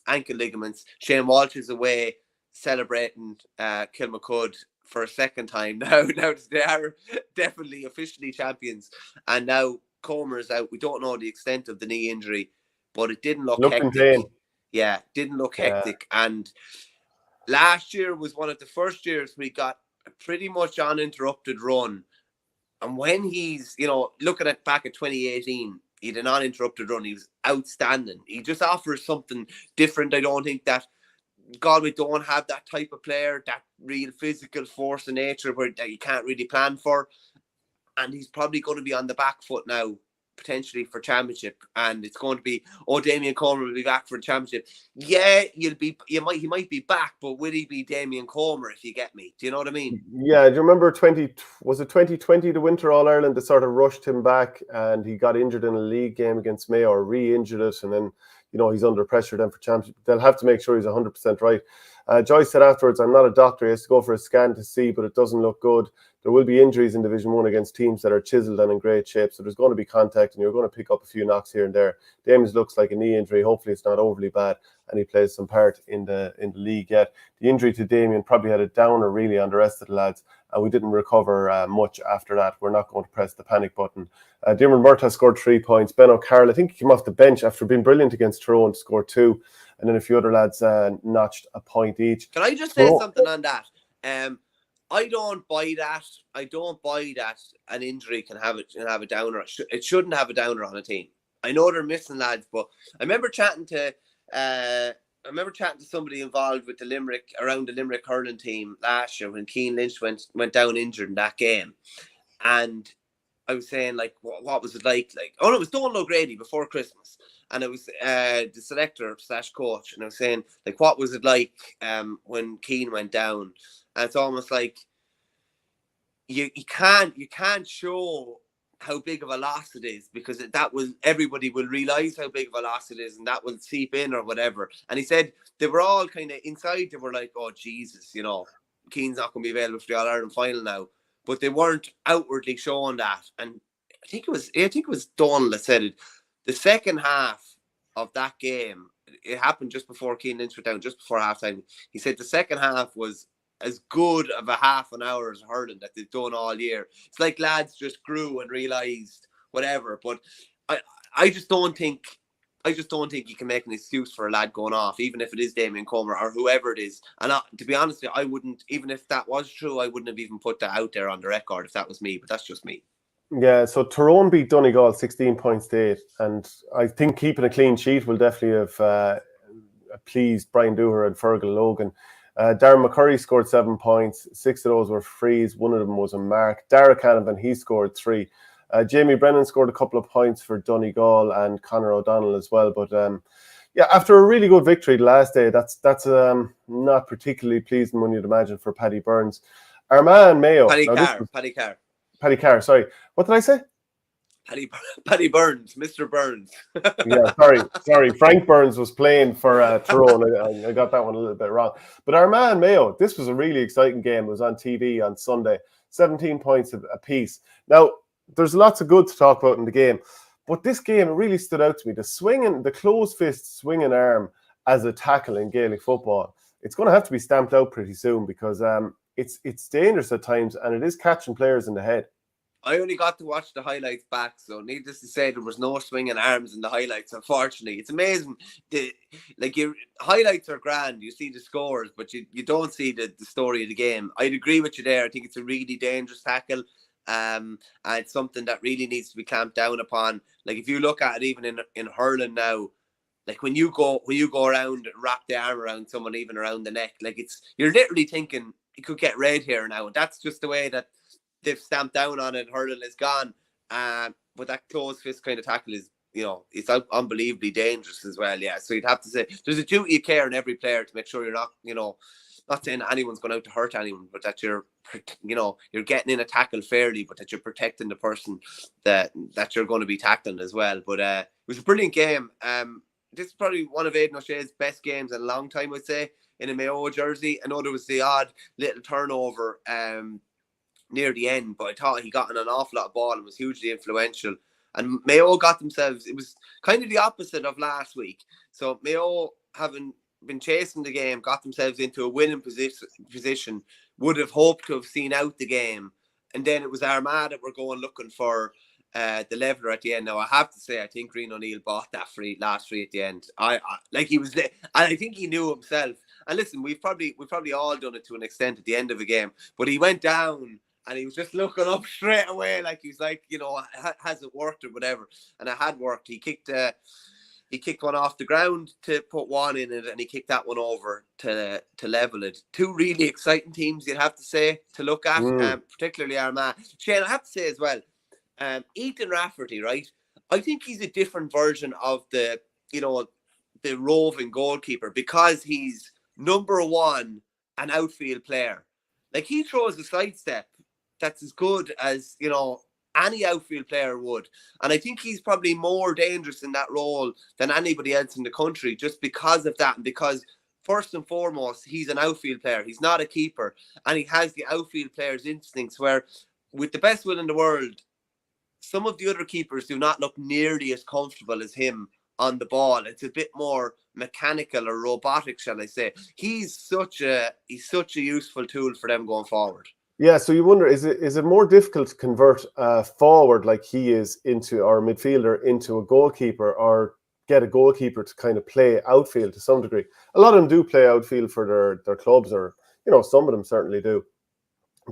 ankle ligaments. Shane Walsh is away celebrating Kilmacud for a second time now. Now they are definitely officially champions. And now Comer is out. We don't know the extent of the knee injury, but it didn't look hectic. Insane. Yeah, didn't look hectic. And last year was one of the first years we got a pretty much uninterrupted run. And when he's, looking back at 2018, he had an uninterrupted run. He was outstanding. He just offers something different. I don't think that Galway don't have that type of player, that real physical force of nature that you can't really plan for. And he's probably going to be on the back foot now, potentially for championship, and it's going to be, Damien Comer will be back for the championship. Yeah, he might be back, but will he be Damien Comer, if you get me? Do you know what I mean? Yeah, do you remember 2020, the Winter All-Ireland, that sort of rushed him back, and he got injured in a league game against Mayo, or re-injured it, and then he's under pressure then for championship. They'll have to make sure he's 100% right. Joyce said afterwards, I'm not a doctor, he has to go for a scan to see, but it doesn't look good. There will be injuries in Division 1 against teams that are chiselled and in great shape, so there's going to be contact and you're going to pick up a few knocks here and there. Dames looks like a knee injury. Hopefully it's not overly bad and he plays some part in the league yet. The injury to Damien probably had a downer really on the rest of the lads, and we didn't recover much after that. We're not going to press the panic button. Diarmuid Murtagh scored 3 points. Ben O'Carroll, I think he came off the bench after being brilliant against Tyrone, scored 2. And then a few other lads notched a point each. Can I just say something on that? I don't buy that. I don't buy that an injury can have a downer. It shouldn't have a downer on a team. I know they're missing lads, but I remember chatting to somebody involved with the Limerick hurling team last year when Cian Lynch went down injured in that game, and I was saying, like, what was it like? Like, oh no, it was Donal O'Grady before Christmas, and it was the selector / coach, and I was saying, like, what was it like when Cian went down? And it's almost like you can't show how big of a loss it is, because everybody will realise how big of a loss it is, and that will seep in or whatever. And he said they were all kind of inside, they were like, oh Jesus, you know, Cian's not going to be available for the All-Ireland final now. But they weren't outwardly showing that. And I think it was Donal that said it. The second half of that game, it happened just before Cian Lynch went down, just before halftime. He said the second half was as good of a half an hour as hurling that they've done all year. It's like lads just grew and realised whatever. But I just don't think you can make an excuse for a lad going off, even if it is Damien Comer or whoever it is. And to be honest with you, I wouldn't, even if that was true, I wouldn't have even put that out there on the record if that was me, but that's just me. Yeah, so Tyrone beat Donegal 16 points to 8, and I think keeping a clean sheet will definitely have pleased Brian Dooher and Fergal Logan. Darren McCurry scored 7 points. 6 of those were frees. 1 of them was a mark. Dara Canavan, he scored 3. Jamie Brennan scored a couple of points for Donegal and Conor O'Donnell as well. But yeah, after a really good victory the last day, that's not particularly pleasing when you'd imagine for Paddy Burns. Armagh and Mayo. Paddy Carr, sorry. What did I say? Paddy Burns, Mr. Burns. Yeah, sorry. Frank Burns was playing for Tyrone. I got that one a little bit wrong. But Armagh and Mayo, this was a really exciting game. It was on TV on Sunday. 17 points apiece. Now, there's lots of good to talk about in the game, but this game really stood out to me. The closed fist swinging arm as a tackle in Gaelic football. It's going to have to be stamped out pretty soon, because it's dangerous at times, and it is catching players in the head. I only got to watch the highlights back, so needless to say, there was no swinging arms in the highlights, unfortunately. It's amazing. Your highlights are grand. You see the scores, but you don't see the story of the game. I'd agree with you there. I think it's a really dangerous tackle. And it's something that really needs to be clamped down upon. Like, if you look at it even in hurling now, like when you go around and wrap the arm around someone, even around the neck, like you're literally thinking you could get red here now. And that's just the way that they've stamped down on it. Hurling is gone. But that closed fist kind of tackle is, you know, it's unbelievably dangerous as well. Yeah. So you'd have to say there's a duty of care in every player to make sure you're not, you know, not saying anyone's going out to hurt anyone, but that you're getting in a tackle fairly, but that you're protecting the person that you're going to be tackling as well. But it was a brilliant game. This is probably one of Aidan O'Shea's best games in a long time, I'd say, in a Mayo jersey. I know there was the odd little turnover near the end, but I thought he got in an awful lot of ball and was hugely influential. And Mayo got themselves, it was kind of the opposite of last week. So Mayo, having been chasing the game, got themselves into a winning position, would have hoped to have seen out the game. And then it was Armagh that were going looking for the leveller at the end. Now, I have to say, I think Green O'Neill bought that last free at the end. I think he knew himself. And listen, we've probably all done it to an extent at the end of a game. But he went down and he was just looking up straight away, like he's like, you know, has it worked or whatever? And it had worked. He kicked one off the ground to put one in it, and he kicked that one over to level it. Two really exciting teams, you'd have to say, to look at, particularly Armagh. Shane, I have to say as well, Ethan Rafferty, right? I think he's a different version of the roving goalkeeper, because he's number one, an outfield player. Like, he throws a sidestep that's as good as, you know, any outfield player would. And I think he's probably more dangerous in that role than anybody else in the country, just because of that, and because first and foremost, he's an outfield player. He's not a keeper. And he has the outfield player's instincts where, with the best will in the world, some of the other keepers do not look nearly as comfortable as him on the ball. It's a bit more mechanical or robotic, shall I say. He's such a useful tool for them going forward. Yeah, so you wonder, is it more difficult to convert forward like he is into, or a midfielder into a goalkeeper, or get a goalkeeper to kind of play outfield to some degree? A lot of them do play outfield for their clubs, or some of them certainly do.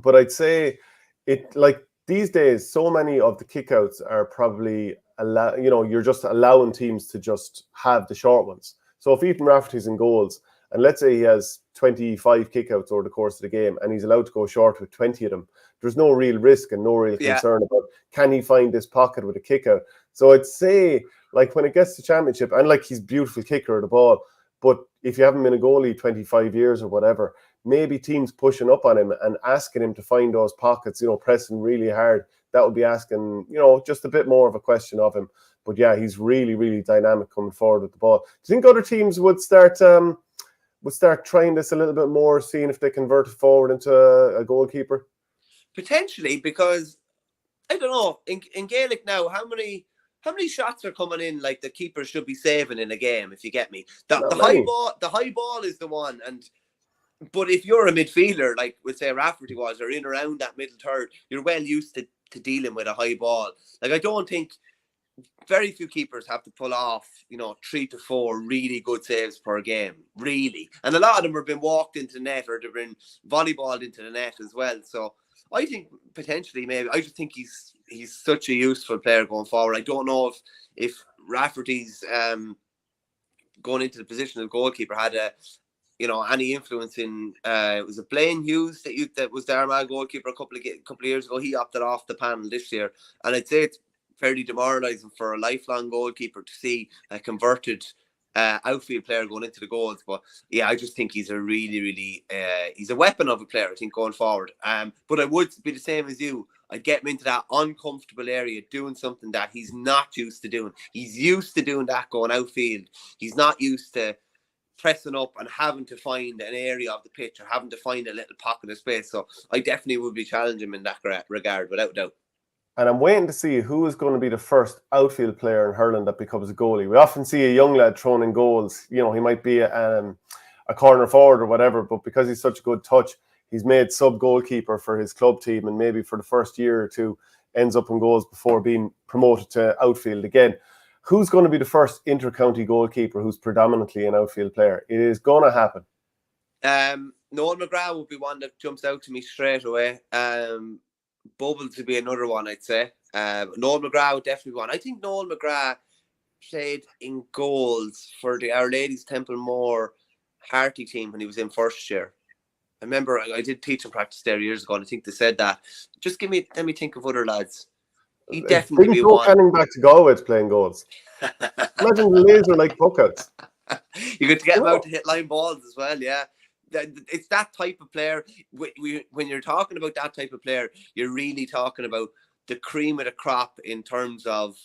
But I'd say it, like, these days, so many of the kickouts are probably you're just allowing teams to just have the short ones. So if Ethan Rafferty's in goals, and let's say he has 25 kickouts over the course of the game, and he's allowed to go short with 20 of them, there's no real risk and no real concern about, can he find this pocket with a kickout? So I'd say, like, when it gets to championship, and like, he's a beautiful kicker of the ball, but if you haven't been a goalie 25 years or whatever, maybe teams pushing up on him and asking him to find those pockets, pressing really hard, that would be asking, just a bit more of a question of him. But yeah, he's really, really dynamic coming forward with the ball. Do you think other teams would start trying this a little bit more, seeing if they convert it forward into a goalkeeper? Potentially, because I don't know, in Gaelic now, how many shots are coming in like the keeper should be saving in a game, if you get me? The high ball is the one, but if you're a midfielder, like we'll say Rafferty was, or in around that middle third, you're well used to dealing with a high ball. Like, I don't think very few keepers have to pull off, 3 to 4 really good saves per game, really. And a lot of them have been walked into net, or they've been volleyballed into the net as well. So I think potentially, maybe, I just think he's such a useful player going forward. I don't know if Rafferty's going into the position of goalkeeper had any influence in, was it Blaine Hughes that was the Armagh goalkeeper a couple of years ago? He opted off the panel this year, and I'd say it's fairly demoralising for a lifelong goalkeeper to see a converted outfield player going into the goals. But yeah, I just think he's a really, really he's a weapon of a player, I think, going forward. But I would be the same as you. I'd get him into that uncomfortable area, doing something that he's not used to doing. He's used to doing that going outfield. He's not used to pressing up and having to find an area of the pitch, or having to find a little pocket of space. So I definitely would be challenging him in that regard, without doubt. And I'm waiting to see who is going to be the first outfield player in hurling that becomes a goalie. We often see a young lad thrown in goals. He might be a corner forward or whatever, but because he's such a good touch, he's made sub-goalkeeper for his club team, and maybe for the first year or two ends up in goals before being promoted to outfield again. Who's going to be the first inter-county goalkeeper who's predominantly an outfield player? It is going to happen. Noel McGrath would be one that jumps out to me straight away. Bubbles would be another one, I'd say. Noel McGrath would definitely be one. I think Noel McGrath played in goals for the Our Lady's Templemore Harty team when he was in first year. I remember I did teaching practice there years ago, and I think they said that. Just let me think of other lads. He definitely be one. Canning back to Galway to playing goals. Imagine the laser like puckouts. You get to get him out to hit line balls as well, yeah. It's that type of player. When you're talking about that type of player, you're really talking about the cream of the crop in terms of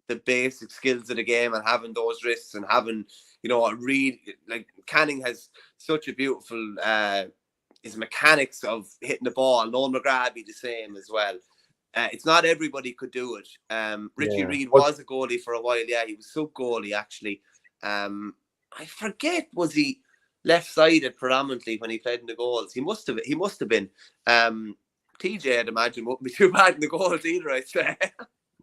the basic skills of the game, and having those wrists, and having, like, Canning has such a beautiful his mechanics of hitting the ball. Noel McGrath be the same as well. It's not everybody could do it. Richie Reid was a goalie for a while. Yeah, he was sub-goalie, actually. I forget, was he left-sided predominantly when he played in the goals? He must have been. TJ, I'd imagine, wouldn't be too bad in the goals either, I'd say.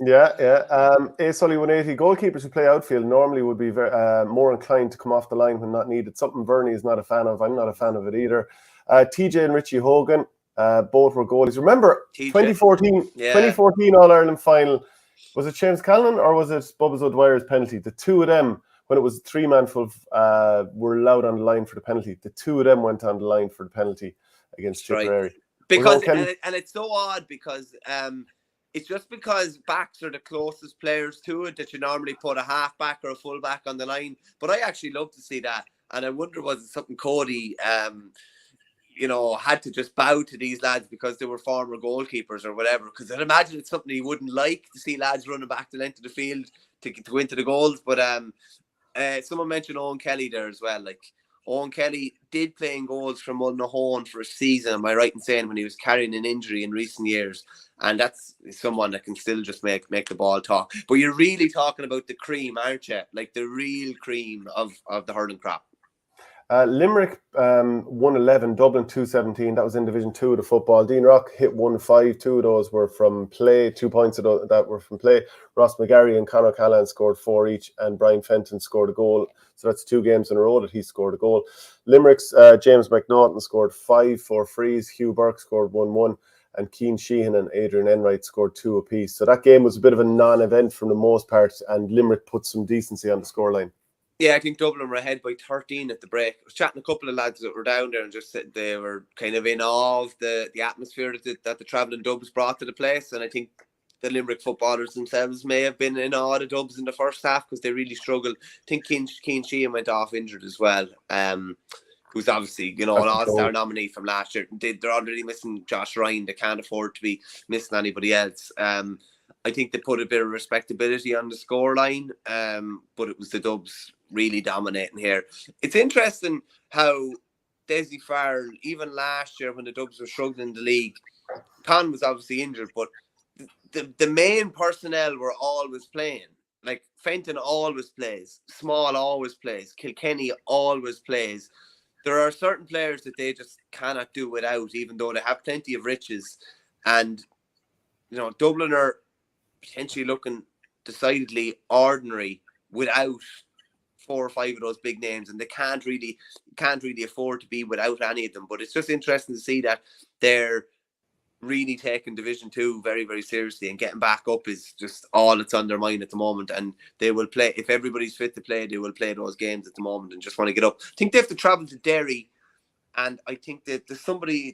Yeah. Sully 180 goalkeepers who play outfield normally would be more inclined to come off the line when not needed. Something Bernie is not a fan of. I'm not a fan of it either. TJ and Richie Hogan, both were goalies. Remember, TJ. 2014 All-Ireland final, was it James Callan or was it Bubbles O'Dwyer's penalty? The two of them, when it was a three-man full, were allowed on the line for the penalty. The two of them went on the line for the penalty against Tipperary. Right. Because, and it's so odd because it's just because backs are the closest players to it that you normally put a half-back or a full-back on the line. But I actually love to see that. And I wonder, was it something Cody had to just bow to these lads because they were former goalkeepers or whatever? Because I'd imagine it's something he wouldn't like to see lads running back the length of the field to go into the goals. But someone mentioned Owen Kelly there as well. Like, Owen Kelly did play in goals from Mullinahone for a season, am I right in saying, when he was carrying an injury in recent years? And that's someone that can still just make the ball talk. But you're really talking about the cream, aren't you? Like the real cream of the hurling crop. Limerick 111, Dublin 217. That was in Division 2 of the football. Dean Rock hit 1-5. 2 of those were from play. 2 points of that were from play. Ross McGarry and Conor Callan scored 4 each, and Brian Fenton scored a goal. So that's 2 games in a row that he scored a goal. Limerick's James McNaughton scored 5 for Freeze. Hugh Burke scored 1-1. And Keane Sheehan and Adrian Enright scored 2 apiece. So that game was a bit of a non-event for the most part, and Limerick put some decency on the scoreline. Yeah, I think Dublin were ahead by 13 at the break. I was chatting to a couple of lads that were down there and just said they were kind of in awe of the atmosphere that the travelling Dubs brought to the place. And I think the Limerick footballers themselves may have been in awe of the Dubs in the first half because they really struggled. I think Keane Sheehan went off injured as well. Who's obviously, an all-star nominee from last year. They're already missing Josh Ryan. They can't afford to be missing anybody else. I think they put a bit of respectability on the scoreline, but it was the Dubs really dominating here. It's interesting how Desi Farrell, even last year when the Dubs were struggling in the league, Con was obviously injured, but the main personnel were always playing. Like Fenton always plays, Small always plays, Kilkenny always plays. There are certain players that they just cannot do without, even though they have plenty of riches. And, Dublin are potentially looking decidedly ordinary without 4 or 5 of those big names, and they can't really afford to be without any of them. But it's just interesting to see that they're really taking Division 2 very, very seriously, and getting back up is just all that's on their mind at the moment. And they will play, if everybody's fit to play, they will play those games at the moment and just want to get up. I think they have to travel to Derry, and I think that they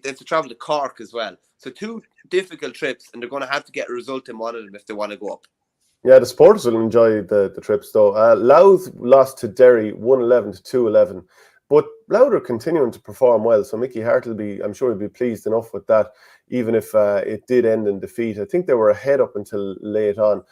have to travel to Cork as well. So 2 difficult trips, and they're going to have to get a result in one of them if they want to go up. Yeah, the supporters will enjoy the trips though. Louth lost to Derry 111 to 211. But Louth are continuing to perform well, so Mickey Hart I'm sure he'll be pleased enough with that, even if it did end in defeat. I think they were ahead up until late on.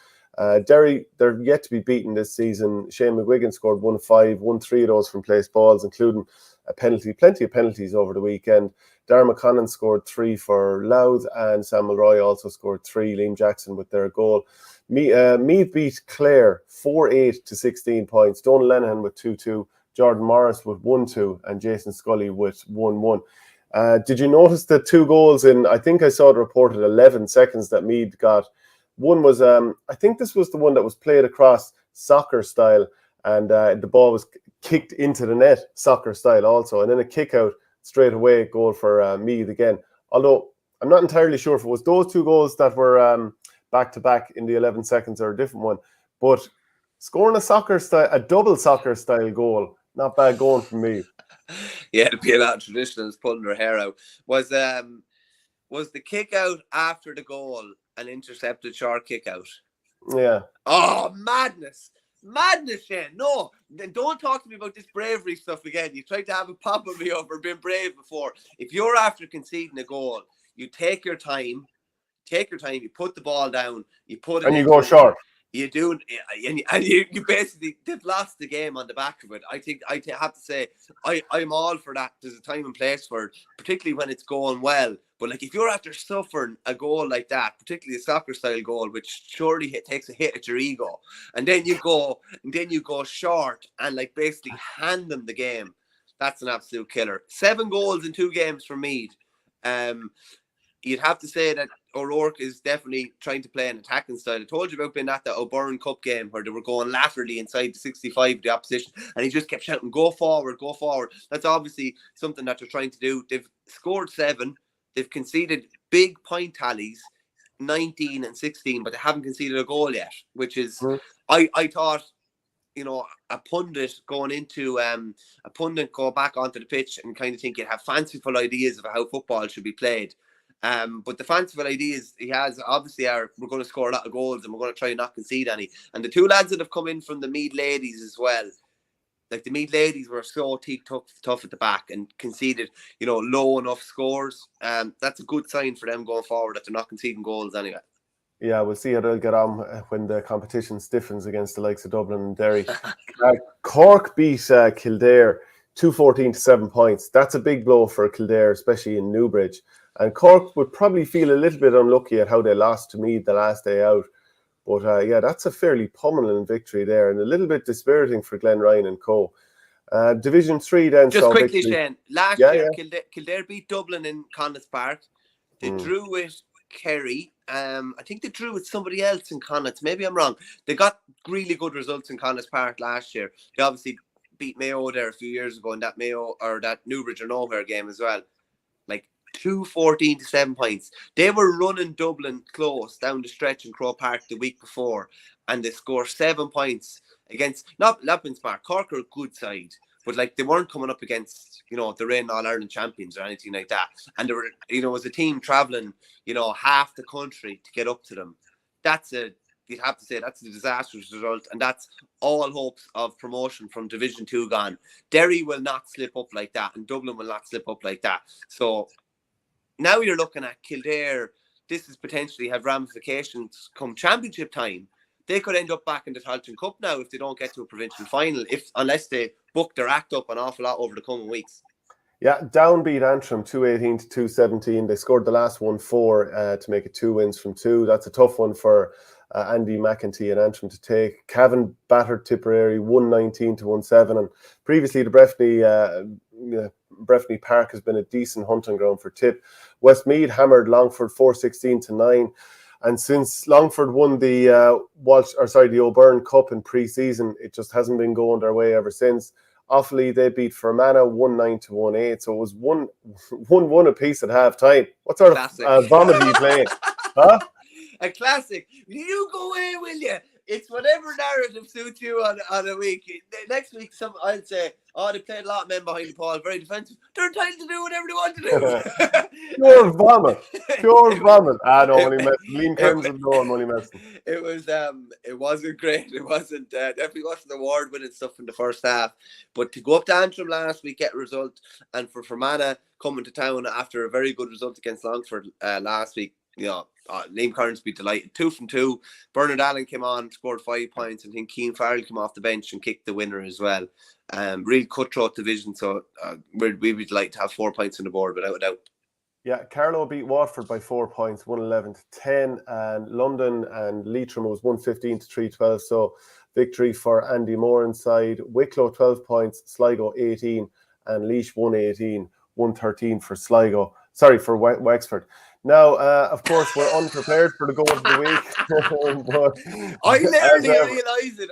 Derry, they're yet to be beaten this season. Shane McGuigan scored 1-5, won 3 of those from place balls, including a penalty, plenty of penalties over the weekend. Darragh McConnon scored 3 for Louth, and Samuel Roy also scored 3. Liam Jackson with their goal. Meath beat Clare 4-8 to 16 points. Donal Lenihan with 2-2. Jordan Morris with 1-2, and Jason Scully with 1-1. Did you notice the 2 goals in, I think I saw it reported 11 seconds that Meath got? One was, I think this was the one that was played across soccer style, and the ball was kicked into the net, soccer style also, and then a kick out straight away, goal for Meath again. Although I'm not entirely sure if it was those 2 goals that were back-to-back in the 11 seconds or a different one, but scoring a double soccer style goal, not bad going from me. Yeah, it'd be a lot of traditionalists pulling their hair out. Was the kick out after the goal an intercepted short kick out? Yeah. Oh, madness, Shane. No, then don't talk to me about this bravery stuff again. You tried to have a pop at me over being brave before. If you're after conceding a goal, you take your time, you put the ball down, you put it, and you go short. You do, and you basically, they've lost the game on the back of it. I think I have to say I'm all for that. There's a time and place for it, particularly when it's going well. But like, if you're after suffering a goal like that, particularly a soccer style goal, which surely takes a hit at your ego, and then you go short and like basically hand them the game, that's an absolute killer. 7 goals in 2 games for Meath. You'd have to say that O'Rourke is definitely trying to play an attacking style. I told you about being at the O'Byrne Cup game where they were going laterally inside the 65 of the opposition, and he just kept shouting, go forward, go forward. That's obviously something that they're trying to do. They've scored 7. They've conceded big point tallies, 19 and 16, but they haven't conceded a goal yet, which is, I thought, a pundit going into a pundit go back onto the pitch and kind of think he'd have fanciful ideas of how football should be played. But the fanciful ideas he has obviously are, we're going to score a lot of goals and we're going to try and not concede any. And the 2 lads that have come in from the Meath ladies as well, like the Meath ladies were so tough at the back and conceded, low enough scores. That's a good sign for them going forward that they're not conceding goals anyway. Yeah, we'll see how they'll get on when the competition stiffens against the likes of Dublin and Derry. Cork beat Kildare 214 to 7 points. That's a big blow for Kildare, especially in Newbridge. And Cork would probably feel a little bit unlucky at how they lost to Meath the last day out. But that's a fairly pummeling victory there, and a little bit dispiriting for Glenn Ryan and co. Division 3 then. Just quickly, victory. Shane. Last year, Kildare beat Dublin in Connacht's Park. They drew with Kerry. I think they drew with somebody else in Connacht. Maybe I'm wrong. They got really good results in Connacht's Park last year. They obviously beat Mayo there a few years ago in that that Newbridge or Nowhere game as well. Like 214 to 7 points. They were running Dublin close down the stretch in Croke Park the week before, and they scored 7 points against not Lappin's Park. Cork are a good side, but like they weren't coming up against the reigning All-Ireland champions or anything like that. And they were as a team traveling half the country to get up to them. You'd have to say that's a disastrous result, and that's all hopes of promotion from Division 2 gone. Derry will not slip up like that, and Dublin will not slip up like that. So now you're looking at Kildare. This is potentially have ramifications come championship time. They could end up back in the Tailteann Cup now if they don't get to a provincial final, unless they book their act up an awful lot over the coming weeks. Yeah, downbeat Antrim 218 to 217. They scored the last 1-4 to make it 2 wins from 2. That's a tough one for Andy McEntee and Antrim to take. Cavan battered Tipperary 119 to 17, and previously the Breffni Park has been a decent hunting ground for Tipp. Westmeath hammered Longford 416 to 9, and since Longford won the O'Byrne Cup in pre-season, it just hasn't been going their way ever since. Offaly, they beat Fermanagh 19 to 18, so it was 1-1 apiece at half time. What sort of vomit are you playing? Huh? A classic. You go away, will you? It's whatever narrative suits you on a week. Next week, I'd say, they played a lot of men behind the ball, very defensive. They're entitled to do whatever they want to do. Pure vomit. Pure vomit. No, only messing. Lean Kearns and no, I'm only messing. It wasn't great. It wasn't, definitely wasn't award-winning stuff in the first half. But to go up to Antrim last week, get a result, and for Fermanagh coming to town after a very good result against Longford last week, Liam Kearns be delighted. 2 from 2. Bernard Allen came on, scored 5 points, and I think Cian Farrell came off the bench and kicked the winner as well. Real cutthroat division, so we'd be delighted to have 4 points on the board without a doubt. Yeah, Carlow beat Waterford by 4 points, 111 to 10, and London and Leitrim was 115 to 312. So victory for Andy Moran's side. Wicklow 12 points, Sligo 18, and Laois 118, 113 for Sligo. Sorry, for Wexford. Now, of course, we're unprepared for the goal of the week. I literally realised it.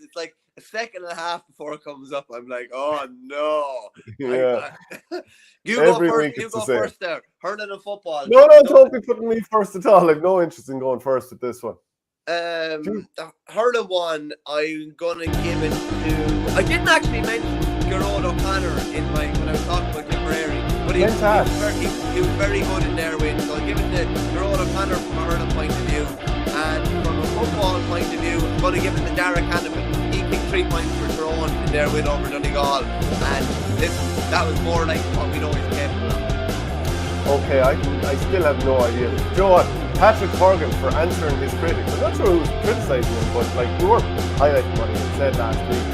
It's like a second and a half before it comes up. I'm like, oh no. Yeah. You go first there. Hurling and football. No, don't be putting me first at all. I've no interest in going first at this one. The hurling one, I'm gonna give it to. I didn't actually mention Gerard O'Connor when I was talking about Tipperary, but he was very good in their win. So I'll give it to Gerard O'Connor from a hurling point of view, and from a football point of view, I'm going to give it to Derek Hanneman. He kicked 3 points for Tyrone in their win over Donegal, and that was more like what we know he's capable of. Okay, I still have no idea. Do you know what? Patrick Horgan for answering his critics. I'm not sure who's criticising him, but we were highlighting what he said last week.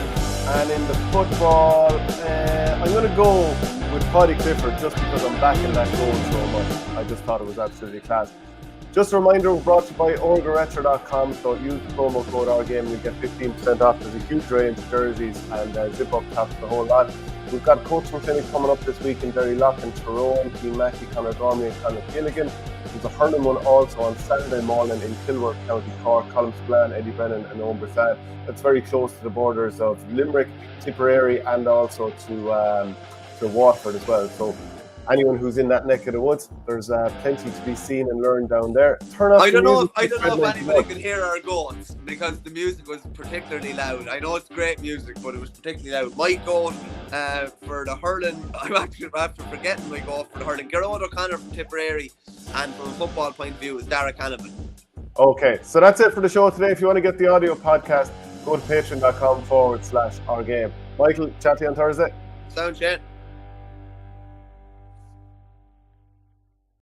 And in the football, I'm going to go with Paudie Clifford just because I'm backing that goal so much. I just thought it was absolutely class. Just a reminder, we're brought to you by OurGaretro.com, so use the promo code OurGame and you get 15% off. There's a huge range of jerseys and zip-up tops, the whole lot. We've got coaching clinic coming up this week in Derrylock and Tyrone, Keane Mackey, Conor Gormley and Conor Gilligan. There's a hurling one also on Saturday morning in Kilworth, County Cork, Colm Spillane, Eddie Brennan and Owen Bressan. That's very close to the borders of Limerick, Tipperary and also to Waterford as well. So anyone who's in that neck of the woods, there's plenty to be seen and learned down there. I don't know if anybody could hear our goals because the music was particularly loud. I know it's great music, but it was particularly loud. My goal for the hurling, I'm actually after forgetting my goal for the hurling. Gerard O'Connor from Tipperary, and from a football point of view is Derek Hanneman. Okay, so that's it for the show today. If you want to get the audio podcast, go to patreon.com/OurGame. Michael, chat to you on Thursday. Sound, Shane.